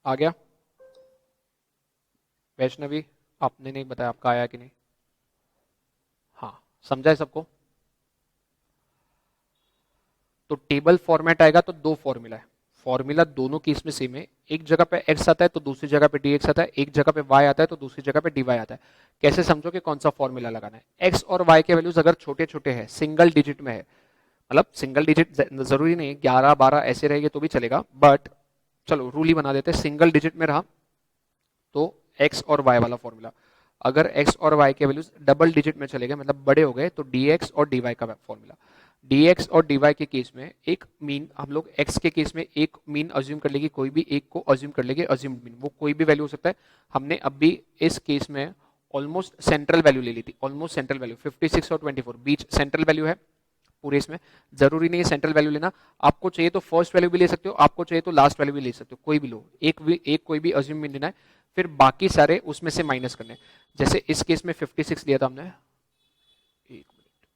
आ गया? वैष्णवी, आपने नहीं बताया आपका आया कि नहीं? हाँ, समझा है सबको? तो टेबल फॉर्मेट आएगा तो दो फॉर्मूला है। फॉर्मूला दोनों केस में सेम है। एक जगह पे x आता है तो दूसरी जगह पे dx आता है, एक जगह पे y आता है तो दूसरी जगह पे dy आता है। कैसे समझो कि कौन सा फॉर्मूला लगाना है? x और y के वैल्यूज अगर छोटे छोटे हैं, सिंगल डिजिट में है, मतलब सिंगल डिजिट जरूरी नहीं है 11 12 ऐसे रहेंगे तो भी चलेगा, बट चलो रूल ही बना देते हैं, सिंगल डिजिट में रहा तो x और y वाला फॉर्मूला। अगर x और y के वैल्यूज डबल डिजिट में चले गए, मतलब बड़े हो गए, तो dx और dy का फॉर्मूला। dx और dy के केस में एक मीन हम लोग x के केस में एक मीन अज्यूम कर लेंगे, कोई भी एक को अज्यूम कर लेंगे, अज्यूम्ड मीन वो कोई भी वैल्यू हो सकता है। हमने अभी इस केस में ऑलमोस्ट सेंट्रल वैल्यू ले ली थी, ऑलमोस्ट सेंट्रल वैल्यू 56 और 24 बीच सेंट्रल वैल्यू है पूरे इसमें। जरूरी नहीं है सेंट्रल वैल्यू लेना, आपको चाहिए तो फर्स्ट वैल्यू भी ले सकते हो, आपको चाहिए तो लास्ट वैल्यू भी ले सकते हो, कोई भी लो, एक कोई भी अज्यूम मीन लेना है, फिर बाकी सारे उसमें से माइनस करने हैं। जैसे इस केस में 56 लिया था हमने, एक मिनट,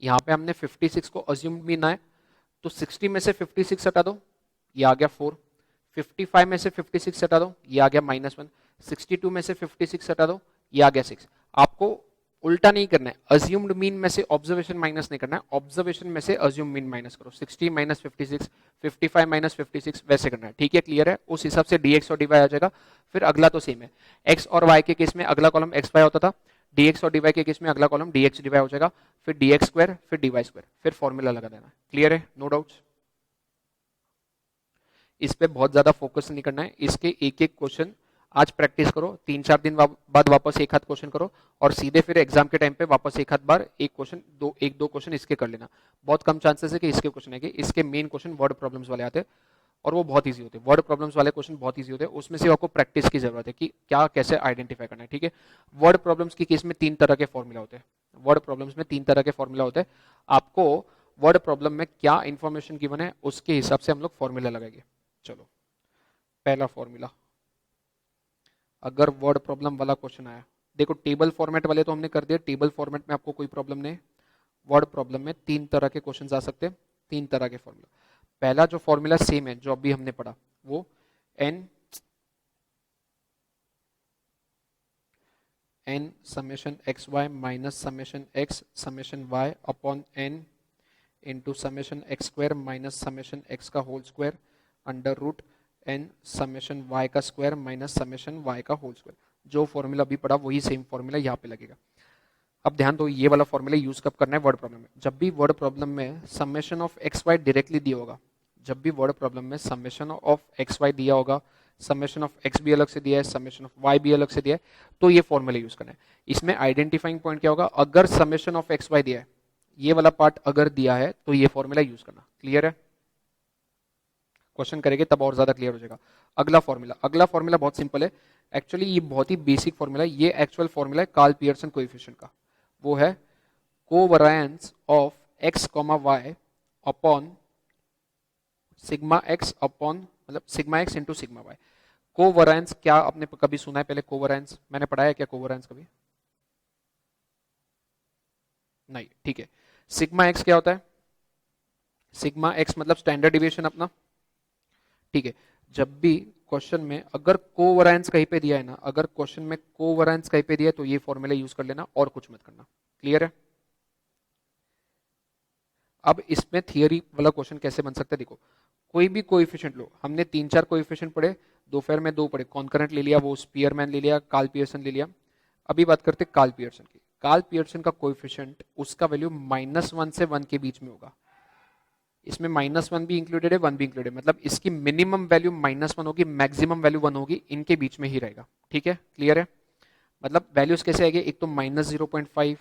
यहां पे हमने 56 को अज्यूम्ड मीन है, तो 60 में से 56 हटा दो, ये आ गया 4। 55 में से 56 हटा दो, ये आ गया -1। 62 में से 56 हटा दो, ये आ गया 6। आपको उल्टा नहीं करना है, अज्यूम्ड मीन में से ऑब्जर्वेशन माइनस नहीं करना है, ऑब्जर्वेशन में से अज्यूम मीन माइनस करो। 60 माइनस 56, 55 माइनस 56, वैसे करना है। ठीक है, क्लियर है? उस हिसाब से dx और dy आ जाएगा। फिर अगला तो सेम है, x और y के केस में अगला कॉलम x y होता था, dx और dy के केस में अगला कॉलम dx dy हो जाएगा, फिर dx स्क्वायर, फिर dy स्क्वायर, फिर फॉर्मूला लगा देना। क्लियर है? No doubts? इस पे बहुत ज्यादा फोकस नहीं करना है, इसके एक एक क्वेश्चन आज प्रैक्टिस करो, 3-4 दिन बाद वापस एक हाथ क्वेश्चन करो, और सीधे फिर एग्जाम के टाइम पे वापस एक हाथ बार एक दो क्वेश्चन इसके कर लेना। बहुत कम चांसेस है कि इसके क्वेश्चन आएंगे, इसके मेन क्वेश्चन वर्ड प्रॉब्लम्स वाले आते हैं, और वो बहुत ईजी होते हैं। वर्ड प्रॉब्लम्स वाले क्वेश्चन बहुत ईजी होते हैं, उसमें से आपको प्रैक्टिस की जरूरत है कि क्या कैसे आइडेंटिफाई करना है। ठीक है, वर्ड प्रॉब्लम्स की केस में 3 तरह के फॉर्मूला होते हैं, वर्ड प्रॉब्लम्स में 3 तरह के फॉर्मूला होते हैं। आपको वर्ड प्रॉब्लम में क्या इंफॉर्मेशन गिवन है उसके हिसाब से हम लोग फॉर्मूला लगाएंगे। चलो, पहला फॉर्मूला, अगर वर्ड प्रॉब्लम वाला क्वेश्चन आया, देखो टेबल फॉर्मेट वाले तो हमने कर दिया, टेबल फॉर्मेट में आपको कोई प्रॉब्लम नहीं। वर्ड प्रॉब्लम में 3 तरह के क्वेश्चन आ सकते हैं, 3 तरह के फॉर्मूला। पहला जो फॉर्मूला सेम है जो अभी हमने पढ़ा, वो n summation x Y minus summation x summation y upon n into summation x square minus summation x का whole square under root n summation y का स्क्वायर माइनस समेशन y का whole square. जो formula अभी पढ़ा वही same formula यहाँ पे लगेगा। अब ध्यान दो, ये वाला फॉर्मूला यूज कब करना है? वर्ड प्रॉब्लम में। जब भी वर्ड प्रॉब्लम में summation of x Y directly दिया होगा, जब भी वर्ड प्रॉब्लम में समेशन ऑफ एक्स वाई दिया होगा, समेशन ऑफ एक्स भी अलग से दिया है, समेशन ऑफ वाई भी अलग से दिया है, तो ये फॉर्मूला यूज करना है। इसमें आइडेंटिफाइंग पॉइंट क्या होगा? अगर समेशन ऑफ एक्स वाई दिया है, ये वाला पार्ट अगर दिया है तो ये फॉर्मूला यूज करना। क्लियर है? क्वेश्चन करेंगे तब और ज्यादा क्लियर हो जाएगा। अगला फॉर्मूला बहुत सिंपल है, एक्चुअली ये बहुत ही बेसिक फॉर्मूला है, ये एक्चुअल फॉर्मूला है कार्ल पियर्सन कोएफिशिएंट का। वो है covariance of x comma y upon sigma x upon, मतलब sigma x into sigma y. Covariance क्या आपने कभी सुना है पहले? कोवैरियंस मैंने पढ़ाया क्या कोवैरियंस कभी? नहीं, ठीक है। सिग्मा एक्स क्या होता है? सिग्मा एक्स मतलब स्टैंडर्ड डिविएशन अपना। ठीक है, जब भी क्वेश्चन में अगर कोवैरियंस कहीं पे दिया है ना, अगर क्वेश्चन में कोवैरियंस कहीं पे दिया है तो ये फॉर्मूला यूज कर लेना और कुछ मत करना। क्लियर है? अब इसमें थियरी वाला क्वेश्चन कैसे बन सकता है? देखो, कोई भी कोएफिशिएंट लो, हमने 3-4 कोएफिशिएंट पढ़े, दोपहर में 2 पढ़े, कॉन्करेंट ले लिया, वो स्पीयरमैन ले लिया, कार्ल पियर्सन ले लिया। अभी बात करते हैं कार्ल पियर्सन की। कार्ल पियर्सन का कोएफिशिएंट, उसका वैल्यू -1 से 1 के बीच में होगा। इसमें -1 भी इंक्लूडेड है, 1 भी इंक्लूडेड है, मतलब इसकी मिनिमम वैल्यू -1 होगी, मैक्सिमम वैल्यू 1 होगी, इनके बीच में ही रहेगा। ठीक है, क्लियर है? मतलब वैल्यूज कैसे आएगी? एक तो -0.5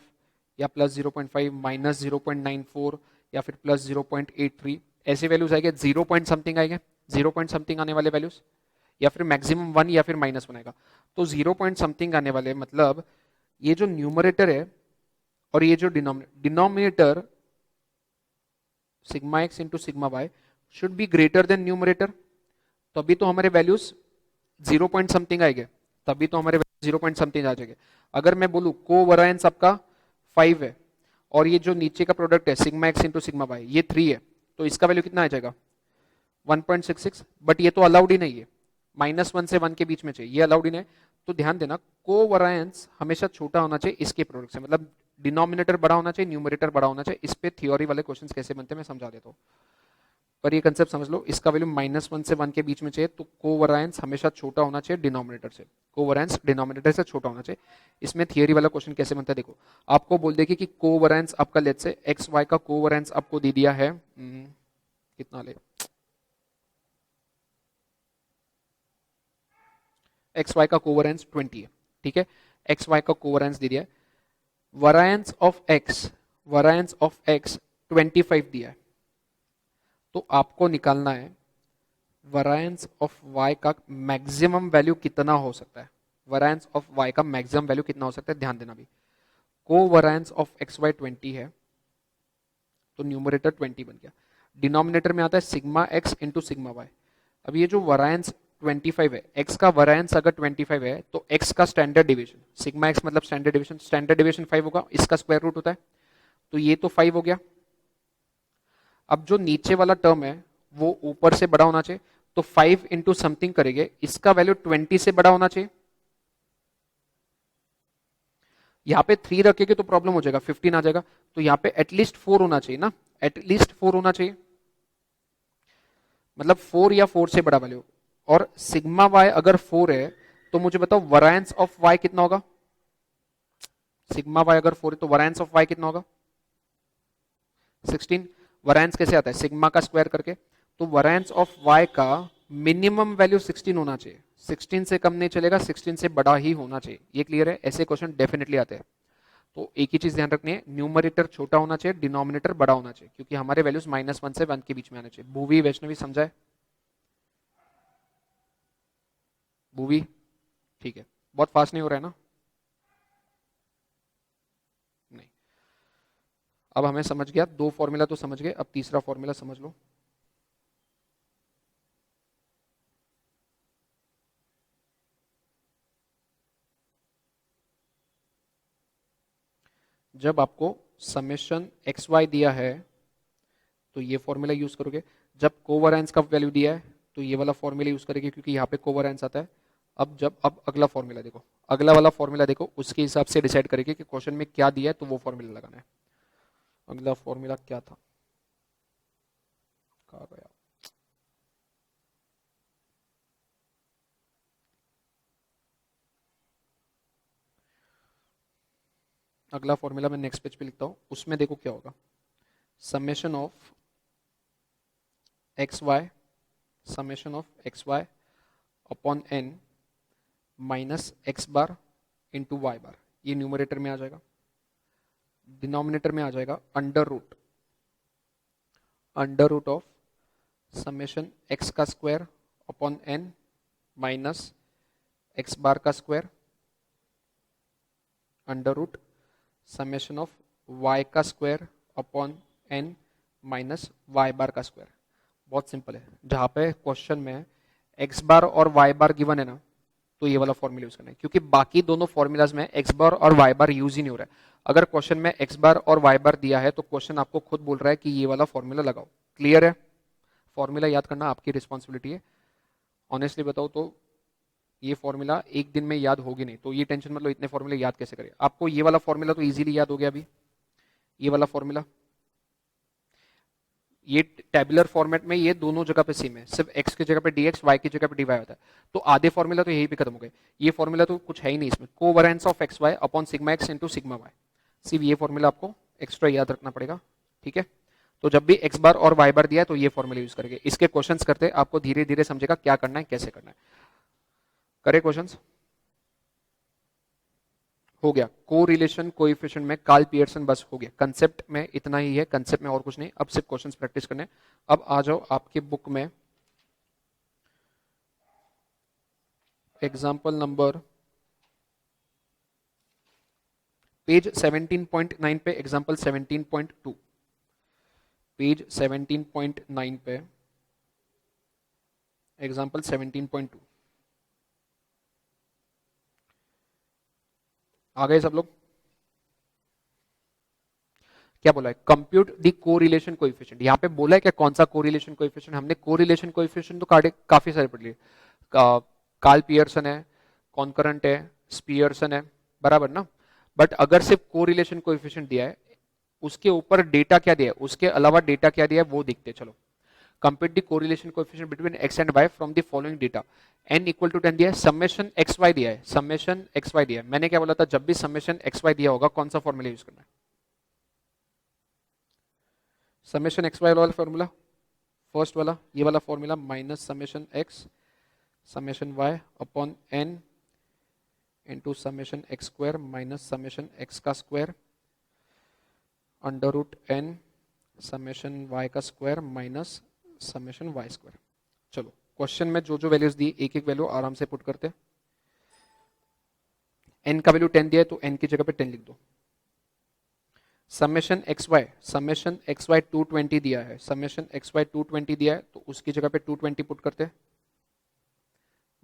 या +0.5, -0.94 या फिर +0.83, ऐसे वैल्यूज आएंगे। 0 पॉइंट समथिंग आएंगे, 0 पॉइंट समथिंग आने वाले वैल्यूज, या फिर मैक्सिमम 1 या फिर -1 आएगा। तो 0 पॉइंट समथिंग आने वाले, मतलब ये जो न्यूमरेटर है और ये जो denominator sigma x into sigma why should be greater then numerator, तभी तो हमारे वैल्यूज 0 पॉइंट समथिंग आएंगे, तभी तो हमारे 0 पॉइंट समथिंग आ जाएंगे। अगर मैं बोलूं कोवैरियंस आपका 5 है और ये जो नीचे का प्रोडक्ट है sigma x into sigma Y ये 3 है, तो इसका वैल्यू कितना आ जाएगा? 1.66। बट ये तो अलाउड ही नहीं है, -1 से 1 के बीच में चाहिए, ये अलाउड ही नहीं है। तो ध्यान देना, कोवैरियंस हमेशा छोटा होना चाहिए इसके प्रोडक्ट से, मतलब डिनोमिनेटर बड़ा होना चाहिए, न्यूमरेटर बड़ा होना चाहिए। इस पे थ्योरी वाले क्वेश्चंस कैसे बनते हैं मैं समझा देता हूँ, पर ये कंसेप्ट समझ लो। इसका वैल्यू -1 से 1 के बीच में चाहिए, तो कोवैरियंस हमेशा छोटा होना चाहिए डिनोमिनेटर से, कोवैरियंस डिनोमिनेटर से छोटा होना चाहिए। इसमें थियरी वाला क्वेश्चन कैसे बनता है? देखो, आपको बोल देगी कि कोवैरियंस आपका लेट्स से एक्स वाई का कोवैरियंस आपको दे दिया है, कितना ले, एक्स वाई का कोवेरिएंस 20 है, ठीक है, एक्स वाई का कोवेरिएंस दे दिया है, वरायंस ऑफ एक्स 25 दिया है, तो आपको निकालना है वरायंस ऑफ वाई का मैक्सिमम वैल्यू कितना हो सकता है, वरायंस ऑफ वाई का मैक्सिमम वैल्यू कितना हो सकता है, ध्यान देना भी, कोवेरिएंस ऑफ एक्स वाई 20 है, तो न्यूमरेटर 20 बन गया, डिनोमिनेटर में आता है sigma x into sigma Y. अब ये जो वरायंस 25 है, x का वरायंस अगर 25 है तो x का स्टैंडर्ड डिवीजन, सिग्मा x मतलब स्टैंडर्ड डिवीजन 5 होगा, इसका स्क्वायर रूट होता है, तो ये तो 5 हो गया। अब जो नीचे वाला टर्म है वो ऊपर से बड़ा होना चाहिए, तो 5 इंटू समथिंग करेंगे, इसका वैल्यू 20 से बड़ा होना चाहिए, यहाँ पे 3 रखेंगे तो प्रॉब्लम हो जाएगा, 15 आ जाएगा, तो यहाँ पे एटलीस्ट 4 होना चाहिए ना, एटलीस्ट 4 होना चाहिए, मतलब 4 या 4 से बड़ा वैल्यू, और सिग्मा वाई अगर 4 है तो मुझे बताओ वरायंस ऑफ वाई कितना होगा, सिग्मा वाई अगर 4 है तो वरायंस ऑफ वाई कितना होगा 16। वरायंस कैसे आता है, सिग्मा का स्क्वायर करके, तो वरायंस ऑफ वाई का मिनिमम वैल्यू 16 होना चाहिए, 16 से कम नहीं चलेगा, 16 से बड़ा ही होना चाहिए, ये क्लियर है, ऐसे क्वेश्चन डेफिनेटली आते हैं। तो एक ही चीज ध्यान रखनी है, न्यूमरेटर छोटा होना चाहिए, डिनोमिनेटर बड़ा होना चाहिए, क्योंकि हमारे वैल्यूज -1 से 1 के बीच में आने चाहिए। भूवी वैष्णवी समझाए, भूवी ठीक है, बहुत फास्ट नहीं हो रहा है ना, नहीं, अब हमें समझ गया, 2 फॉर्मूला तो समझ गए, अब तीसरा फॉर्मूला समझ लो। जब आपको समेशन एक्स वाई दिया है तो ये फॉर्मूला यूज करोगे, जब कोवेरिएंस का वैल्यू दिया है तो ये वाला फॉर्मूला यूज करेंगे, क्योंकि यहाँ पे कोवेरिएंस आता है। अब अगला फॉर्मूला देखो, अगला वाला फॉर्मूला देखो, उसके हिसाब से डिसाइड करेंगे कि क्वेश्चन में क्या दिया है तो वो फॉर्मूला लगाना है। अगला फॉर्मूला क्या था, कहाँ गया, अगला फॉर्मूला मैं नेक्स्ट पेज पे लिखता हूँ, उसमें देखो क्या होगा, summation of x y, summation of x Y upon n minus x bar into y bar, ये न्यूमरेटर में आ जाएगा, डिनोमिनेटर में आ जाएगा under root of summation x का square upon n minus x bar का square under root summation of Y का square upon n minus y bar का स्क्वायर। बहुत सिंपल है, जहां पे क्वेश्चन में एक्स बार और वाई बार गिवन है ना, तो ये वाला फॉर्मूला यूज करना है, क्योंकि बाकी दोनों फॉर्मूलाज में एक्स बार और वाई बार यूज ही नहीं हो रहा है। अगर क्वेश्चन में एक्स बार और वाई बार दिया है तो क्वेश्चन आपको खुद बोल रहा है कि ये वाला फॉर्मूला लगाओ, क्लियर है, फॉर्मूला याद करना आपकी रिस्पॉन्सिबिलिटी है। ऑनेस्टली बताओ तो ये फॉर्मूला एक दिन में याद होगी नहीं, तो ये टेंशन मतलब इतने फॉर्मूले याद कैसे करें, आपको ये वाला फॉर्मूला तो इजीली याद हो गया अभी, ये वाला फॉर्मूला, ये टेबुलर फॉर्मेट में ये दोनों जगह पे सेम है, सिर्फ x की जगह पे dx, y की जगह पे dy होता है, तो आधे फॉर्मूला तो यही पे खत्म हो गए, ये फॉर्मूला तो कुछ है ही नहीं इसमें, covariance of x Y upon sigma x into sigma Y, सिर्फ ये फॉर्मूला आपको एक्स्ट्रा याद रखना पड़ेगा, ठीक है। तो जब भी एक्स बार और वाई बार दिया है तो ये फॉर्मूला यूज करेंगे, इसके क्वेश्चंस करते आपको धीरे धीरे समझेगा क्या करना है कैसे करना है, करे क्वेश्चंस हो गया। को रिलेशन कोएफिशिएंट में कार्ल पियर्सन बस हो गया, कंसेप्ट में इतना ही है, कंसेप्ट में और कुछ नहीं, अब सिर्फ क्वेश्चंस प्रैक्टिस करने। अब आ जाओ आपके बुक में एग्जांपल नंबर पेज 17.9 पे, एग्जांपल 17.2, पेज 17.9 पे एग्जांपल 17.2, आ गए सब लोग, क्या बोला है, कंप्यूट द कोरिलेशन कोएफिशिएंट, यहाँ पे बोला है क्या कौन सा कोरिलेशन कोएफिशिएंट, हमने कोरिलेशन कोएफिशिएंट तो काफी सारे पढ़ लिए, कार्ल पियर्सन है, कॉन्करेंट है, स्पियर्सन है, बराबर ना, बट अगर सिर्फ कोरिलेशन कोएफिशिएंट दिया है, उसके ऊपर डेटा क्या दिया है, उसके अलावा डेटा क्या दिया है वो देखते हैं, चलो compute the correlation coefficient between X and Y from the following data, n equal to 10 दिया है, समेशन एक्स वाई दिया है, समेशन एक्स वाई दिया है, मैंने क्या बोला था, जब भी समेशन एक्स वाई दिया होगा कौन सा फॉर्मूला यूज करना है, समेशन एक्स वाई वाला फॉर्मूला, फर्स्ट वाला ये वाला formula, minus summation x summation y upon n into summation x square minus summation x का square under root n summation y का square minus summation Y square. चलो question में जो जो वैल्यूज दी एक एक वैल्यू आराम से पुट करते। एन का वैल्यू 10 दिया है तो एन की जगह पे 10 लिख दो। समेशन एक्स वाई 220 दिया है, समेशन एक्स वाई 220 दिया है तो उसकी जगह पे 220 पुट करते हैं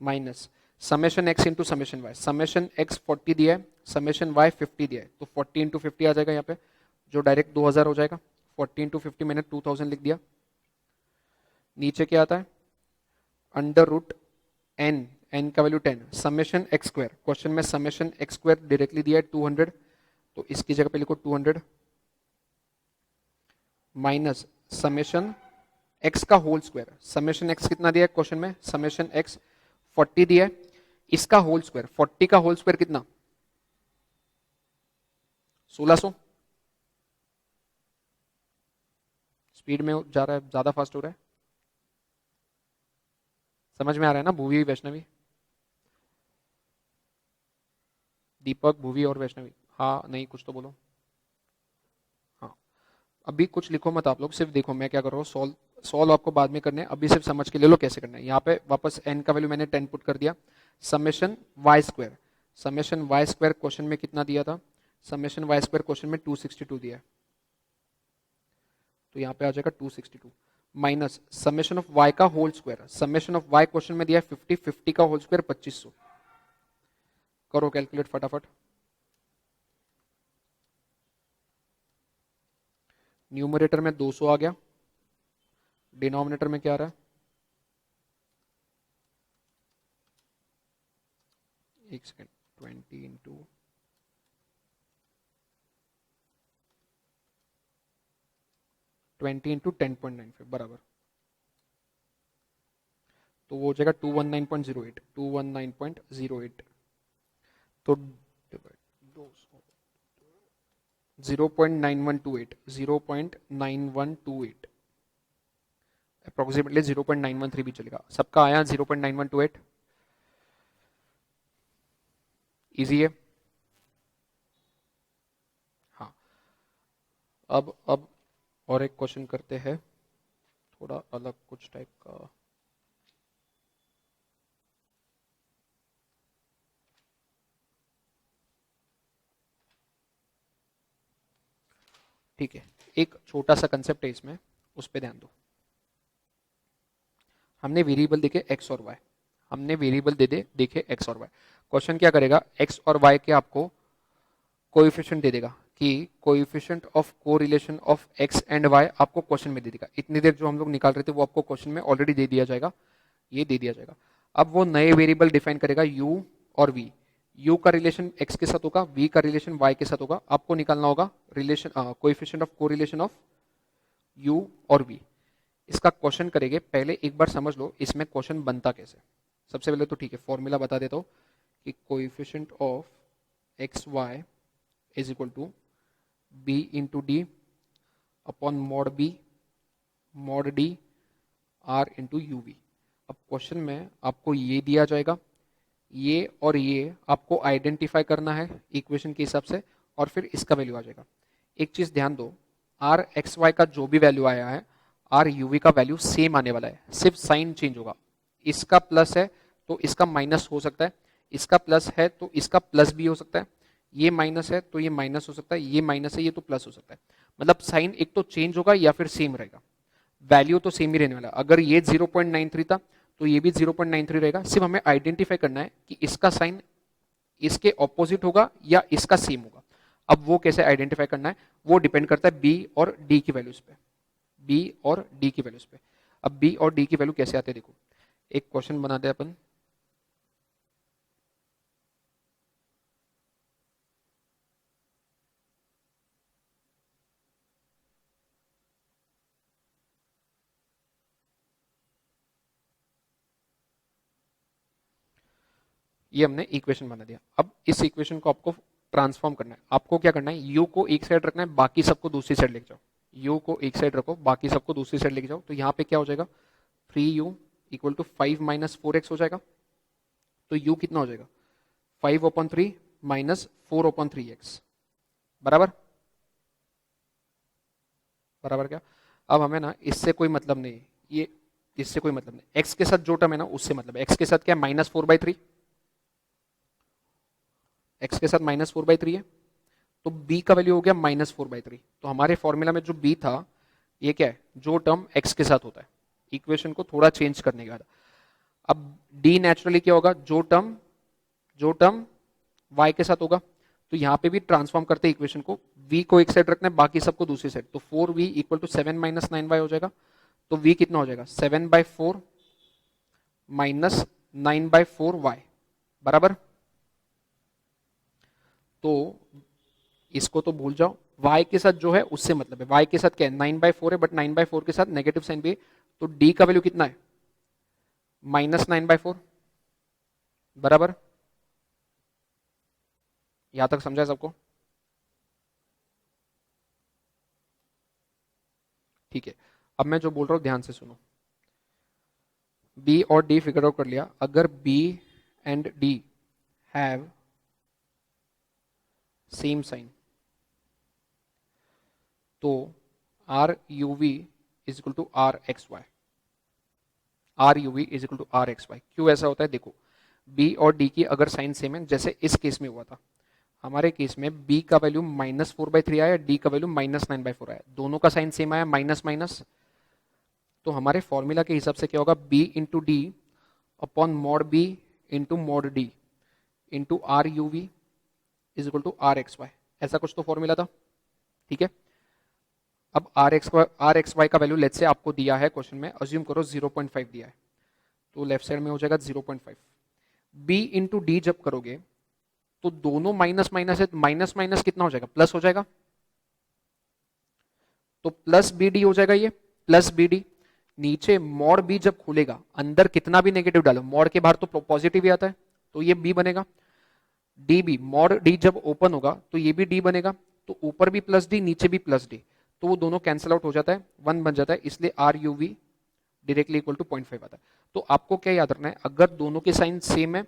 minus summation X into summation x 40 दिया है, समेशन वाई 50 दिया है तो 40 इंटू 50 आ जाएगा यहाँ पे जो डायरेक्ट 2000 हो जाएगा। 40 इंटू 50 मैंने 2000 लिख दिया। नीचे क्या आता है अंडर रूट एन, एन का value 10 summation x square, question में समेशन एक्स स्क्वायर डायरेक्टली दिया है 200 तो इसकी जगह पे लिखो 200 माइनस समेशन एक्स का होल स्क्वायर, समेशन एक्स कितना दिया है क्वेश्चन में, समेशन एक्स 40 दिया है, इसका होल स्क्वायर 40 का होल स्क्वायर कितना 1600। स्पीड में जा रहा है, ज्यादा फास्ट हो रहा है, समझ में आ रहा है ना भूवी वैष्णवी, दीपक भूवी और वैष्णवी, हाँ नहीं कुछ तो बोलो। हाँ अभी कुछ लिखो मत आप लोग, सिर्फ देखो मैं क्या कर रहा हूँ, सॉल्व आपको बाद में करने हैं, अभी सिर्फ समझ के ले लो कैसे करना है। यहाँ पे वापस n का वैल्यू मैंने 10 पुट कर दिया, summation Y square, summation Y square question में कितना दिया था, समेशन वाई स्क्वायर क्वेश्चन में 262 दिया है तो यहाँ पे आ जाएगा 262 माइनस समेशन ऑफ y का whole square, summation of y question में दिया है 50, 50 का होल स्क्वायर 2500। करो कैलकुलेट फटाफट। न्यूमरेटर में 200 आ गया, डिनोमिनेटर में क्या आ रहा है, एक सेकेंड 20 इंटू 20 इंटू 10.95 बराबर, तो वो हो जाएगा 219.08, 219.08 तो 0.9128, 0.9128 अप्रोक्सीमेटली 0.913 भी चलेगा, सबका आया 0.9128, इजी है। हाँ अब और एक क्वेश्चन करते हैं थोड़ा अलग कुछ टाइप का। ठीक है एक छोटा सा कंसेप्ट है इसमें, उस पर ध्यान दो। हमने वेरिएबल देखे x और y, हमने वेरिएबल देखे x और y, क्वेश्चन क्या करेगा x और y के आपको कोएफिशिएंट दे देगा कि coefficient of correlation of x and y आपको क्वेश्चन में दे देगा। इतनी देर जो हम लोग निकाल रहे थे वो आपको क्वेश्चन में ऑलरेडी दे दिया जाएगा, ये दे दिया जाएगा। अब वो नए वेरिएबल डिफाइन करेगा u और v, u का रिलेशन x के साथ होगा, v का रिलेशन y के साथ होगा, आपको निकालना होगा relation coefficient of correlation of u और v। इसका क्वेश्चन करेंगे, पहले एक बार समझ लो इसमें क्वेश्चन बनता कैसे। सबसे पहले तो ठीक है फॉर्मूला बता देता हूँ कि coefficient of x Y is equal to B into D upon mod D R into U V. अब क्वेश्चन में आपको ये दिया जाएगा, ये और ये आपको आइडेंटिफाई करना है इक्वेशन के हिसाब से और फिर इसका वैल्यू आ जाएगा। एक चीज ध्यान दो, आर एक्स वाई का जो भी वैल्यू आया है आर यूवी का वैल्यू सेम आने वाला है, सिर्फ साइन चेंज होगा। इसका प्लस है तो इसका माइनस हो सकता है, इसका प्लस है तो इसका प्लस भी हो सकता है, ये माइनस है तो ये माइनस हो सकता है, ये माइनस है ये तो प्लस हो सकता है। मतलब साइन एक तो चेंज होगा या फिर सेम रहेगा, वैल्यू तो सेम ही रहने वाला है। अगर ये 0.93 था तो ये भी 0.93 रहेगा, सिर्फ हमें आइडेंटिफाई करना है कि इसका साइन इसके ऑपोजिट होगा या इसका सेम होगा। अब वो कैसे आइडेंटिफाई करना है वो डिपेंड करता है बी और डी की वैल्यूज पे, बी और डी की वैल्यूज पे। अब बी और डी की वैल्यू कैसे आते हैं देखो, एक क्वेश्चन बनाते हैं अपन। ये हमने इक्वेशन बना दिया, अब इस इक्वेशन को आपको ट्रांसफॉर्म करना है। आपको क्या करना है, यू को एक साइड रखना है, बाकी सबको दूसरी साइड लेके जाओ। यू को एक साइड रखो, बाकी सबको दूसरी साइड लेके जाओ, तो यहाँ पे क्या हो जाएगा 3u equal to 5 minus 4x हो जाएगा। तो u कितना हो जाएगा 5/3 माइनस 4/3x बराबर बराबर क्या। अब हमें ना इससे कोई मतलब नहीं, ये इससे कोई मतलब नहीं, x के साथ जो टर्म है ना उससे मतलब है। x के साथ क्या है, -4/3, x के साथ -4/3 है, तो b का वैल्यू हो गया -4/3। तो हमारे फॉर्मूला में जो b था ये क्या है, जो टर्म x के साथ होता है, इक्वेशन को थोड़ा चेंज करने के बाद। अब d नेचुरली क्या होगा, जो टर्म y के साथ होगा, तो यहां पे भी ट्रांसफॉर्म करते इक्वेशन को, v को एक साइड रखना है, बाकी सबको दूसरी साइड, तो 4v इक्वल टू 7 - 9y हो जाएगा। तो v कितना हो जाएगा, 7/4 माइनस 9/4y बराबर। तो इसको तो भूल जाओ, y के साथ जो है उससे मतलब है, y के साथ क्या है 9/4 है, बट 9/4 के साथ नेगेटिव साइन भी है, तो d का वैल्यू कितना है, -9/4 बराबर। यहां तक समझा सबको, ठीक है। अब मैं जो बोल रहा हूं ध्यान से सुनो, b और d फिगर आउट कर लिया, अगर b and d have same sign, तो are you we is equal to are x y, r you we is equal to are x y. क्यों ऐसा होता है, देखो b और d की अगर साइन सेम है, जैसे इस केस में हुआ था, हमारे केस में b का वैल्यू -4/3 आया, d का वैल्यू -9/4 आया, दोनों का साइन सेम आया, माइनस माइनस, तो हमारे फॉर्मूला के हिसाब से क्या होगा, b into D upon mod b into mod D into R you we is equal to are x Y, ऐसा कुछ तो फॉर्मूला था, ठीक है। अब आर एक्स वाई का वैल्यू लेट से आपको दिया है क्वेश्चन में, अज्यूम करो 0.5 दिया है, तो लेफ्ट साइड में हो जाएगा 0.5। b इंटू डी जब करोगे तो दोनों माइनस माइनस है, माइनस माइनस कितना हो जाएगा, प्लस हो जाएगा, तो प्लस बी डी हो जाएगा, ये प्लस बी डी। नीचे मॉड बी जब खुलेगा, अंदर कितना भी नेगेटिव डालो, मॉड के बाहर तो पॉजिटिव ही आता है, तो ये बी बनेगा। डी बी, मॉड डी जब ओपन होगा तो ये भी डी बनेगा, तो ऊपर भी प्लस डी नीचे भी प्लस डी, तो वो दोनों कैंसिल आउट हो जाता है, 1 बन जाता है, इसलिए R you V directly equal to 0.5 आता है। तो आपको क्या याद रखना है, अगर दोनों के साइन सेम है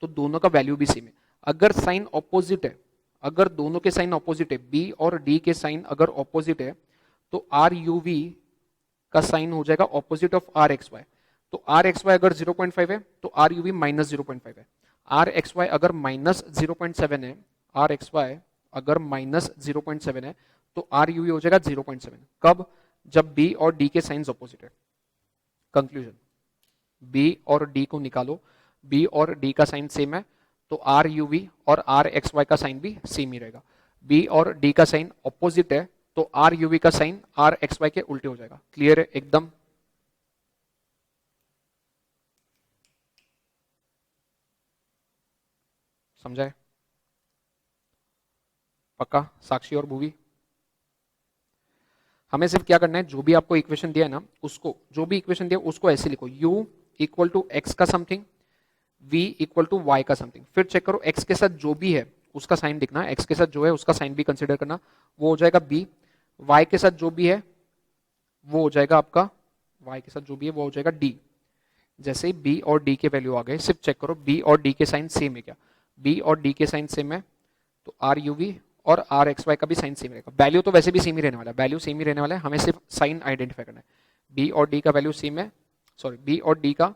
तो दोनों का वैल्यू भी सेम है, अगर साइन ऑपोजिट है, अगर दोनों के साइन ऑपोजिट है, बी और डी के साइन अगर ऑपोजिट है, तो आर यू वी का साइन हो जाएगा opposite of are x Y. तो आर एक्स वाई अगर 0.5 है तो आर यू वी -0.5 है, आर एक्स वाई अगर -0.7 है, आर एक्स वाई अगर -0.7 है, तो आर यू वी हो जाएगा 0.7। कब, जब बी और डी के साइंस ऑपोजिट है। कंक्लूजन, बी और डी को निकालो, बी और डी का साइन सेम है, तो आर यू वी और आर एक्स वाई का साइन भी सेम ही रहेगा। बी और डी का साइन ऑपोजिट है, तो आर यू वी का साइन आर एक्स वाई के उल्टे हो जाएगा। क्लियर है एकदम, समझाए पक्का, साक्षी और भूवी। हमें सिर्फ क्या करना है, जो भी आपको इक्वेशन दिया है ना, उसको, जो भी इक्वेशन दिया उसको ऐसे लिखो, u इक्वल टू एक्स का something, v equal to y का समथिंग, फिर चेक करो x के साथ जो भी है उसका साइन दिखना, x के साथ जो है उसका साइन भी कंसिडर करना, वो हो जाएगा b, y के साथ जो भी है वो हो जाएगा आपका, y के साथ जो भी है वो हो जाएगा d। जैसे ही b और d के वैल्यू आ गए, सिर्फ चेक करो b और d के साइन सेम है क्या, b और d के साइन सेम है, तो आर यू वी और आर एक्स वाई का भी साइन सेम रहेगा। वैल्यू तो वैसे भी सेम ही रहने वाला है, वैल्यू सेम ही रहने वाला है, हमें सिर्फ साइन आइडेंटिफाई करना है। बी और डी का वैल्यू सेम है, सॉरी बी और डी का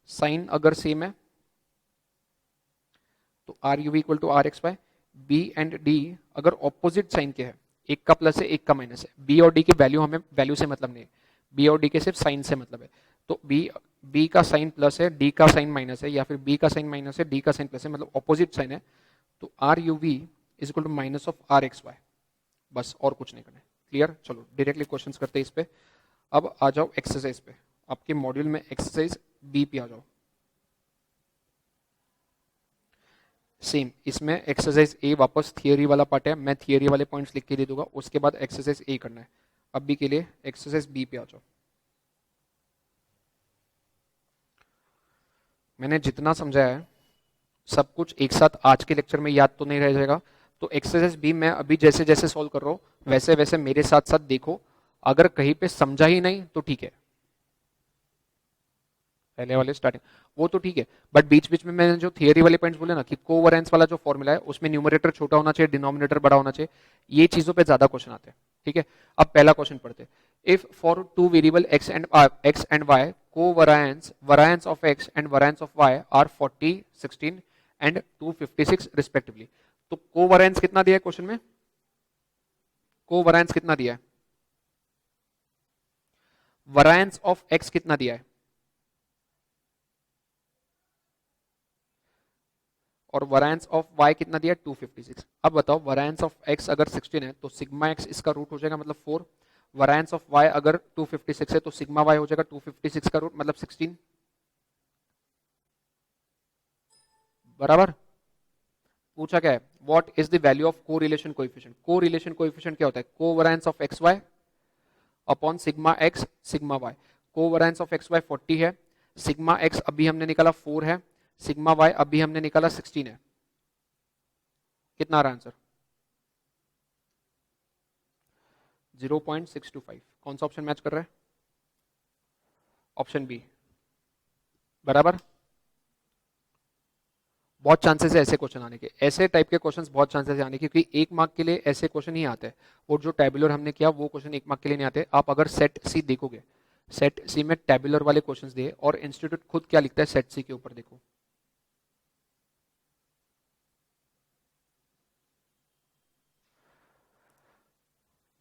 साइन अगर सेम है तो are you v equal to are x y. B and d अगर ऑपोजिट साइन के हैं, एक का प्लस है एक का माइनस है, बी और डी की वैल्यू, हमें वैल्यू से मतलब नहीं है, बी और डी के सिर्फ साइन से मतलब है, तो बी का साइन प्लस है, डी का साइन माइनस है, या फिर बी का साइन माइनस है, डी का साइन प्लस है, मतलब ऑपोजिट साइन है, तो are you we is equal to minus of are x y, बस और कुछ नहीं करना है। क्लियर, चलो डायरेक्टली क्वेश्चंस करते हैं इस पे। अब आ जाओ एक्सरसाइज पे, आपके मॉड्यूल में एक्सरसाइज बी पे आ जाओ। सेम इसमें एक्सरसाइज ए वापस थियरी वाला पार्ट है, मैं थियरी वाले पॉइंट्स लिख के दे दूंगा, उसके बाद एक्सरसाइज ए करना है। अभी के लिए एक्सरसाइज बी पे आ जाओ। मैंने जितना समझाया है सब कुछ एक साथ आज के लेक्चर में याद तो नहीं रह जाएगा, तो एक्सरसाइज बी मैं अभी जैसे जैसे सॉल्व कर रहा हूँ वैसे वैसे मेरे साथ साथ देखो, अगर कहीं पे समझा ही नहीं तो ठीक है, पहले वाले स्टार्टिंग, वो तो ठीक है, बट बीच बीच में मैंने जो थियरी वाले पॉइंट्स बोले ना कि कोवरेंस वाला जो फॉर्मूला है उसमें न्यूमरेटर छोटा होना चाहिए, डिनोमिनेटर बड़ा होना चाहिए, ये चीजों पे ज्यादा क्वेश्चन आते हैं। ठीक है, अब पहला क्वेश्चन पढ़ते हैं। If for two variable x and y covariance variance of x and variance of y are 40, 16 and 256 respectively. तो कोवरेंस कितना दिया है क्वेश्चन में, कोवरेंस कितना दिया है, वरायंस ऑफ एक्स कितना दिया है, और वरायंस ऑफ वाई कितना दिया है 256। अब बताओ वरायंस ऑफ एक्स अगर 16 है तो सिग्मा एक्स इसका रूट हो जाएगा मतलब 4, वरायंस ऑफ वाई अगर 256 है तो सिग्मा वाई हो जाएगा 256 का रूट मतलब 16, बराबर। पूछा क्या है, what is the value of correlation coefficient. Correlation coefficient क्या होता है, covariance of x Y upon sigma x sigma y. Covariance of x y 40 है, सिग्मा एक्स अभी हमने निकाला 4 है, सिग्मा वाई अभी हमने निकाला 16 है। कितना आ रहा है आंसर, 0.625। कौन सा ऑप्शन मैच कर रहा है, ऑप्शन बी, बराबर। बहुत चांसेस है ऐसे क्वेश्चन आने के, ऐसे टाइप के क्वेश्चंस बहुत चांसेस है आने के, क्योंकि 1 मार्क के लिए ऐसे क्वेश्चन ही आते हैं। और जो टेबुलर हमने किया वो क्वेश्चन 1 मार्क के लिए नहीं आते। आप अगर सेट सी देखोगे, सेट सी में टेबुलर वाले क्वेश्चंस दिए और इंस्टीट्यूट खुद क्या लिखता है सेट सी के ऊपर, देखो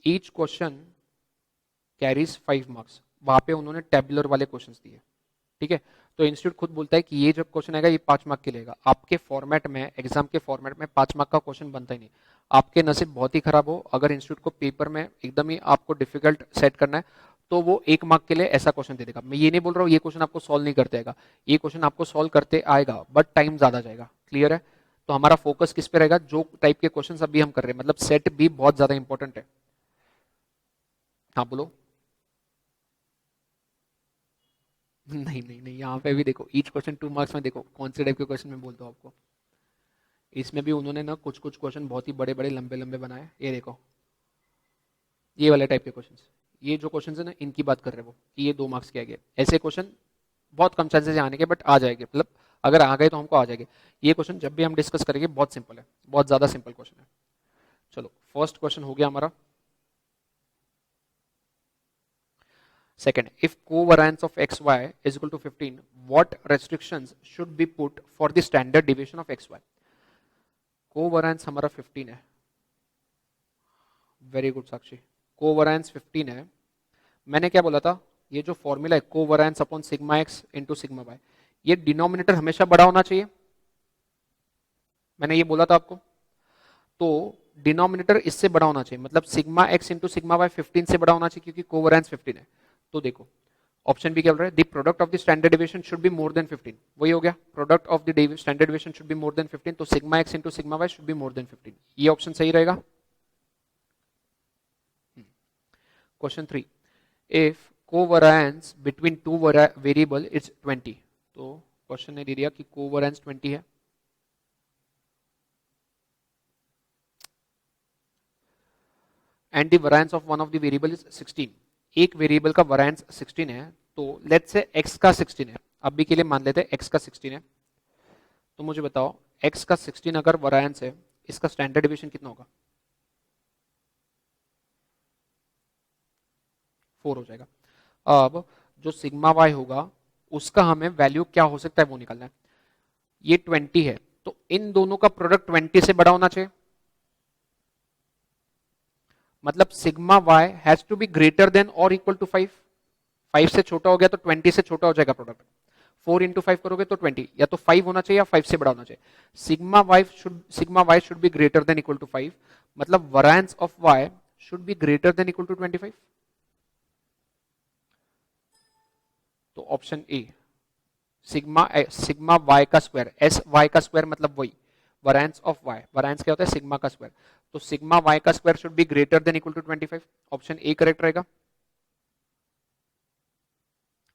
ईच क्वेश्चन कैरीज 5 मार्क्स, वहां पे उन्होंने टेबुलर वाले क्वेश्चंस दिए। ठीक है, तो इंस्टीट्यूट खुद बोलता है कि ये जो क्वेश्चन आएगा ये 5 मार्क के लेगा। आपके फॉर्मेट में, एग्जाम के फॉर्मेट में 5 मार्क का क्वेश्चन बनता ही नहीं। आपके नसीब बहुत ही खराब हो अगर इंस्टीट्यूट को पेपर में एकदम ही आपको डिफिकल्ट सेट करना है तो वो 1 मार्क के लिए ऐसा क्वेश्चन दे देगा। मैं ये नहीं बोल रहा हूँ ये क्वेश्चन आपको सॉल्व नहीं करते आएगा, ये क्वेश्चन आपको सॉल्व करते आएगा बट टाइम ज्यादा जाएगा। क्लियर है, तो हमारा फोकस किस पे रहेगा, जो टाइप के क्वेश्चन अभी हम कर रहे हैं, मतलब सेट भी बहुत ज्यादा इंपॉर्टेंट है। हाँ बोलो। नहीं नहीं नहीं, यहाँ पे भी देखो ईच क्वेश्चन 2 मार्क्स में, देखो कौन से टाइप के क्वेश्चन मैं बोलता हूँ आपको। इसमें भी उन्होंने ना कुछ कुछ क्वेश्चन बहुत ही बड़े बड़े लंबे लंबे बनाए। ये देखो ये वाले टाइप के क्वेश्चन, ये जो क्वेश्चन है ना इनकी बात कर रहे हैं वो, कि ये 2 मार्क्स के आगे ऐसे क्वेश्चन बहुत कम चांसेस है आने के, बट आ जाएंगे, मतलब अगर आ गए तो हमको आ जाएंगे। ये क्वेश्चन जब भी हम डिस्कस करेंगे बहुत सिंपल है, बहुत ज्यादा सिंपल क्वेश्चन है। चलो फर्स्ट क्वेश्चन हो गया हमारा। Second, if covariance of xy is equal to 15, what restrictions should be put for the standard deviation of xy? Covariance हमारा 15 है, वेरी गुड साक्षी। कोवरायंस 15 है, मैंने क्या बोला था, ये जो फॉर्मूला है covariance upon sigma x into sigma Y, ये डिनोमिनेटर हमेशा बड़ा होना चाहिए, मैंने ये बोला था आपको। तो डिनोमिनेटर इससे बड़ा होना चाहिए, मतलब sigma x into sigma y 15 से बड़ा होना चाहिए क्योंकि कोवरायंस 15 है। तो देखो ऑप्शन बी क्या बोल रहा है, the product of the standard deviation should be more than 15, वही हो गया, product of the standard deviation should be more than 15, तो sigma x into sigma why should be more than 15, ये ऑप्शन सही रहेगा। Question 3, if कोवरायंस between two variable is 20, तो question ने दे दिया कि कोवरायंस 20 है, and the variance of one of the variable is 16, एक वेरिएबल का वरायंस 16 है, तो लेट्स से x का 16 है, अभी के लिए मान लेते हैं x का 16 है, तो मुझे बताओ x का 16 अगर वरायंस है, इसका स्टैंडर्ड डिवीजन कितना होगा, 4 हो जाएगा। अब जो सिग्मा y होगा उसका हमें वैल्यू क्या हो सकता है वो निकालना है। ये 20 है तो इन दोनों का प्रोडक्ट 20 से बड़ा होना चाहिए, मतलब sigma y has to be greater than और इक्वल टू 5, 5 से छोटा हो गया तो 20 से छोटा हो जाएगा प्रोडक्ट, 4 इंटू 5 करोगे तो 20, या तो 5 होना चाहिए या 5 से बड़ा होना चाहिए। Sigma y should be greater than equal to 5, मतलब variance of y should be greater than equal to 25, तो ऑप्शन ए सिग्मा y का स्क्वायर, एस y का स्क्वायर मतलब वही वरायंस ऑफ y, वरायंस क्या होता है सिग्मा का स्क्वायर, तो सिग्मा y का square should be greater than equal to 25, option A correct रहेगा।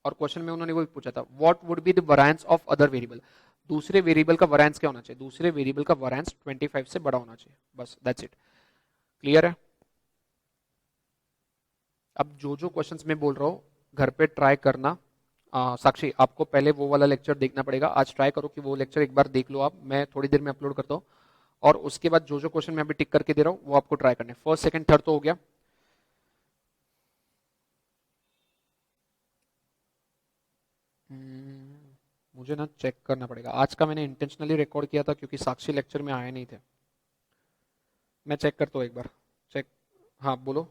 और क्वेश्चन में उन्होंने वो भी पूछा था what would be the variance of other variable, दूसरे वेरिएबल का वरायंस क्या होना चाहिए, दूसरे वेरिएबल का वरायंस 25 से बड़ा होना चाहिए, बस दैट्स इट। क्लियर है, अब जो जो क्वेश्चंस मैं बोल रहा हूँ घर पे ट्राई करना, साक्षी, आपको पहले वो वाला लेक्चर देखना पड़ेगा। आज ट्राई करो कि वो लेक्चर एक बार देख लो आप, मैं थोड़ी देर में अपलोड करता हूँ। और उसके बाद जो जो क्वेश्चन मैं अभी टिक करके दे रहा हूँ वो आपको ट्राई करने। फर्स्ट सेकंड थर्ड तो हो गया। मुझे ना चेक करना पड़ेगा। आज का मैंने इंटेंशनली रिकॉर्ड किया था क्योंकि साक्षी लेक्चर में आए नहीं थे। मैं चेक करता हूँ एक बार। चेक। हाँ बोलो।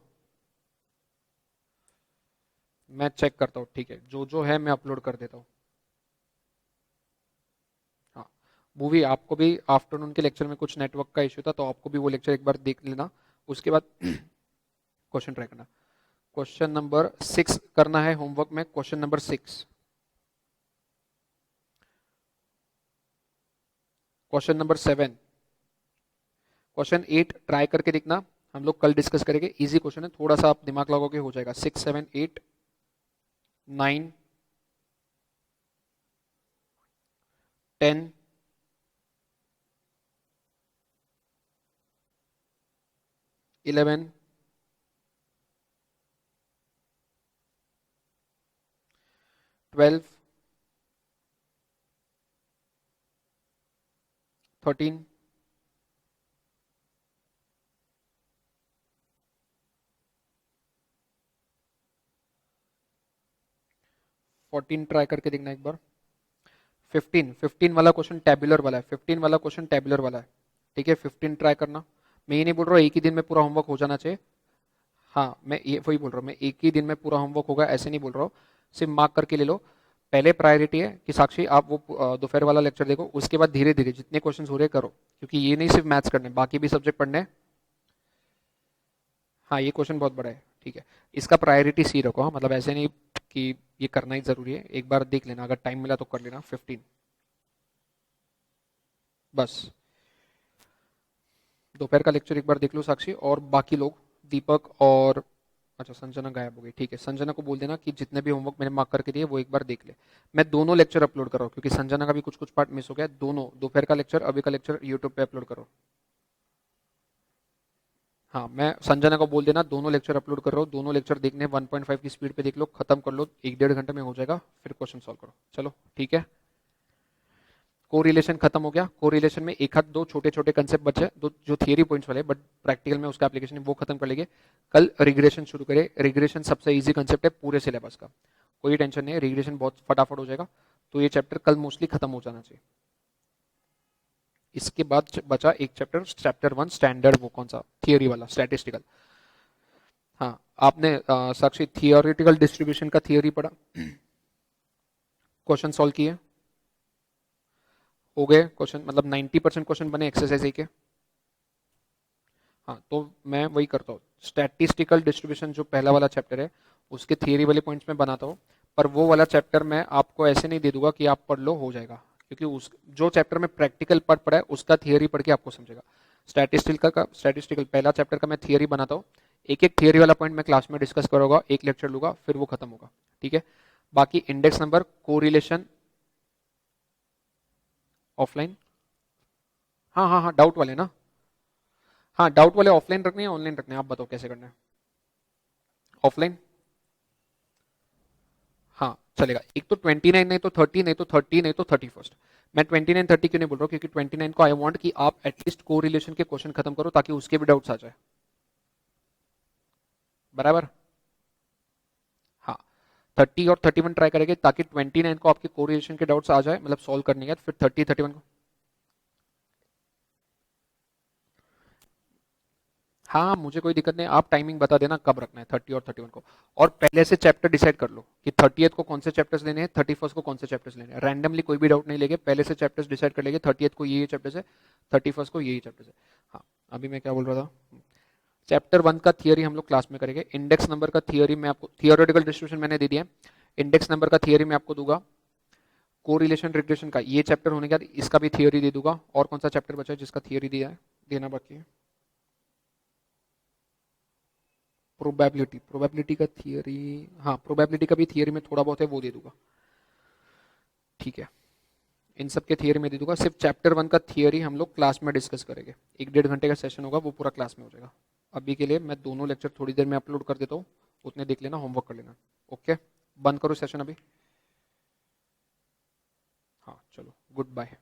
मैं चेक करता हूँ, ठीक है, जो जो है मैं अपलोड कर देता हूँ। हाँ, मूवी आपको भी आफ्टरनून के लेक्चर में कुछ नेटवर्क का इश्यू था, तो आपको भी वो लेक्चर एक बार देख लेना। उसके बाद क्वेश्चन ट्राई करना। क्वेश्चन नंबर 6 करना है होमवर्क में। Question number 6। Question number 7। Question 8 try करके देखना। हम लोग कल डिस्कस करेंगे। इजी क्वेश्चन है, थोड़ा सा आप दिमाग लगाओगे हो जाएगा। 6 7 8 9 10 11 12 13 14 ट्राई करके देखना एक बार। 15 वाला क्वेश्चन टेबुलर वाला है। 15 वाला क्वेश्चन टेबुलर वाला है, ठीक है। 15 ट्राई करना। मैं ये नहीं बोल रहा हूँ एक ही दिन में पूरा होमवर्क हो जाना चाहिए। हाँ, मैं ये वही बोल रहा हूँ, मैं एक ही दिन में पूरा होमवर्क होगा ऐसे नहीं बोल रहा हूँ। सिर्फ मार्क करके ले लो। पहले प्रायोरिटी है कि साक्षी आप वो दोपहर वाला लेक्चर देखो, उसके बाद धीरे धीरे जितने क्वेश्चन हो रहे करो, क्योंकि ये नहीं सिर्फ मैथ्स करने, बाकी भी सब्जेक्ट पढ़ने हैं। हाँ, ये क्वेश्चन बहुत बड़ा है, ठीक है। इसका प्रायोरिटी सी रखो। हाँ, मतलब ऐसे नहीं कि ये करना ही जरूरी है, एक बार देख लेना, अगर टाइम मिला तो कर लेना। 15 बस। दोपहर का लेक्चर एक बार देख लो साक्षी, और बाकी लोग, दीपक और अच्छा संजना गायब हो गई, ठीक है। संजना को बोल देना कि जितने भी होमवर्क मैंने मार्क करके दिए वो एक बार देख ले। मैं दोनों लेक्चर अपलोड कर रहा हूँ क्योंकि संजना का भी कुछ कुछ पार्ट मिस हो गया। दोनों दोपहर का लेक्चर, अभी का लेक्चर यूट्यूब पे अपलोड करो। हाँ, मैं संजना को बोल देना दोनों लेक्चर अपलोड कर रहा हूँ। दोनों लेक्चर देखने 1.5 की स्पीड पे देख लो, खत्म कर लो, 1 1.5 घंटे में हो जाएगा। फिर क्वेश्चन सॉल्व करो, चलो ठीक है। कोरिलेशन खत्म हो गया। कोरिलेशन में एक हाथ दो छोटे छोटे कंसेप्ट बचे, दो जो थियरी पॉइंट्स वाले, बट प्रैक्टिकल में उसका एप्लीकेशन वो खत्म कर लेंगे। कल रिग्रेशन शुरू करें। रिग्रेशन सबसे इजी कंसेप्ट है पूरे सिलेबस का, कोई टेंशन नहीं है, रिग्रेशन बहुत फटाफट हो जाएगा। तो ये चैप्टर कल मोस्टली खत्म हो जाना चाहिए। इसके बाद बचा एक चैप्टर, चैप्टर 1 स्टैंडर्ड, वो कौन सा, थियरी वाला, स्टैटिस्टिकल। हाँ, आपने साक्षी थियोरिटिकल डिस्ट्रीब्यूशन का थियरी पढ़ा, क्वेश्चन सॉल्व किए हो गए क्वेश्चन, मतलब 90% क्वेश्चन बने एक्सरसाइज के। हाँ, तो मैं वही करता हूँ, स्टैटिस्टिकल डिस्ट्रीब्यूशन जो पहला वाला चैप्टर है उसके थियरी वाले पॉइंट्स में बनाता हूँ। पर वो वाला चैप्टर मैं आपको ऐसे नहीं दे दूंगा कि आप पढ़ लो हो जाएगा, क्योंकि उस जो चैप्टर में प्रैक्टिकल पार्ट पढ़ा है उसका थियरी पढ़ के आपको समझेगा। स्टैटिस्टिकल पहला चैप्टर का मैं थियरी बनाता हूँ। एक एक थियरी वाला पॉइंट मैं क्लास में डिस्कस करूंगा, एक लेक्चर लूंगा, फिर वो खत्म होगा, ठीक है। बाकी इंडेक्स नंबर, कोरिलेशन, ऑफलाइन। हाँ हाँ हाँ, डाउट वाले ना। हाँ, डाउट वाले ऑफलाइन रखने हैं ऑनलाइन रखने हैं, आप बताओ कैसे करना है। ऑफलाइन। हाँ चलेगा। एक तो 29 नहीं तो 30 नहीं तो 30 नहीं तो 31। मैं 29 30 क्यों नहीं बोल रहा हूँ, क्योंकि 29 को आई वांट कि आप एटलीस्ट को रिलेशन के क्वेश्चन खत्म करो ताकि उसके भी डाउट्स आ जाए, बराबर। हाँ, 30 और 31 ट्राई करेंगे ताकि 29 को आपके को रिलेशन के डाउट्स आ जाए, मतलब सॉल्व करने के बाद फिर 31 को। हाँ, मुझे कोई दिक्कत नहीं, आप टाइमिंग बता देना कब रखना है 30 और 31 को। और पहले से चैप्टर डिसाइड कर लो कि 30th को कौन से चैप्टर्स लेने हैं, 31st को कौन से चैप्टर्स लेने हैं। रैंडमली कोई भी डाउट नहीं लेंगे, पहले से चैप्टर्स डिसाइड कर लेंगे, 30th को ये चैप्टर्स है, 31st को यही चैप्टर्स है। हाँ, अभी मैं क्या बोल रहा था। चैप्टर 1 का थियरी हम लोग क्लास में करेंगे। इंडेक्स नंबर का थियरी मैं आपको, थियोरेटिकल डिस्ट्रीब्यूशन मैंने दे दिया है, इंडेक्स नंबर का थियरी मैं आपको दूंगा। कोरिलेशन रिग्रेशन का ये चैप्टर होने के बाद इसका भी थियरी दे दूंगा। और कौन सा चैप्टर बचा है जिसका थियरी दिया है, देना बाकी है। प्रोबेबिलिटी, प्रोबेबिलिटी का थियरी, हाँ प्रोबेबिलिटी का भी थियरी में थोड़ा बहुत है, वो दे दूंगा, ठीक है। इन सब के थियरी में दे दूंगा। सिर्फ चैप्टर 1 का थियरी हम लोग क्लास में डिस्कस करेंगे, 1 1.5 घंटे का सेशन होगा, वो पूरा क्लास में हो जाएगा। अभी के लिए मैं दोनों लेक्चर थोड़ी देर में अपलोड कर देता हूँ, उतने देख लेना, होमवर्क कर लेना। ओके, बंद करो सेशन अभी। Good bye.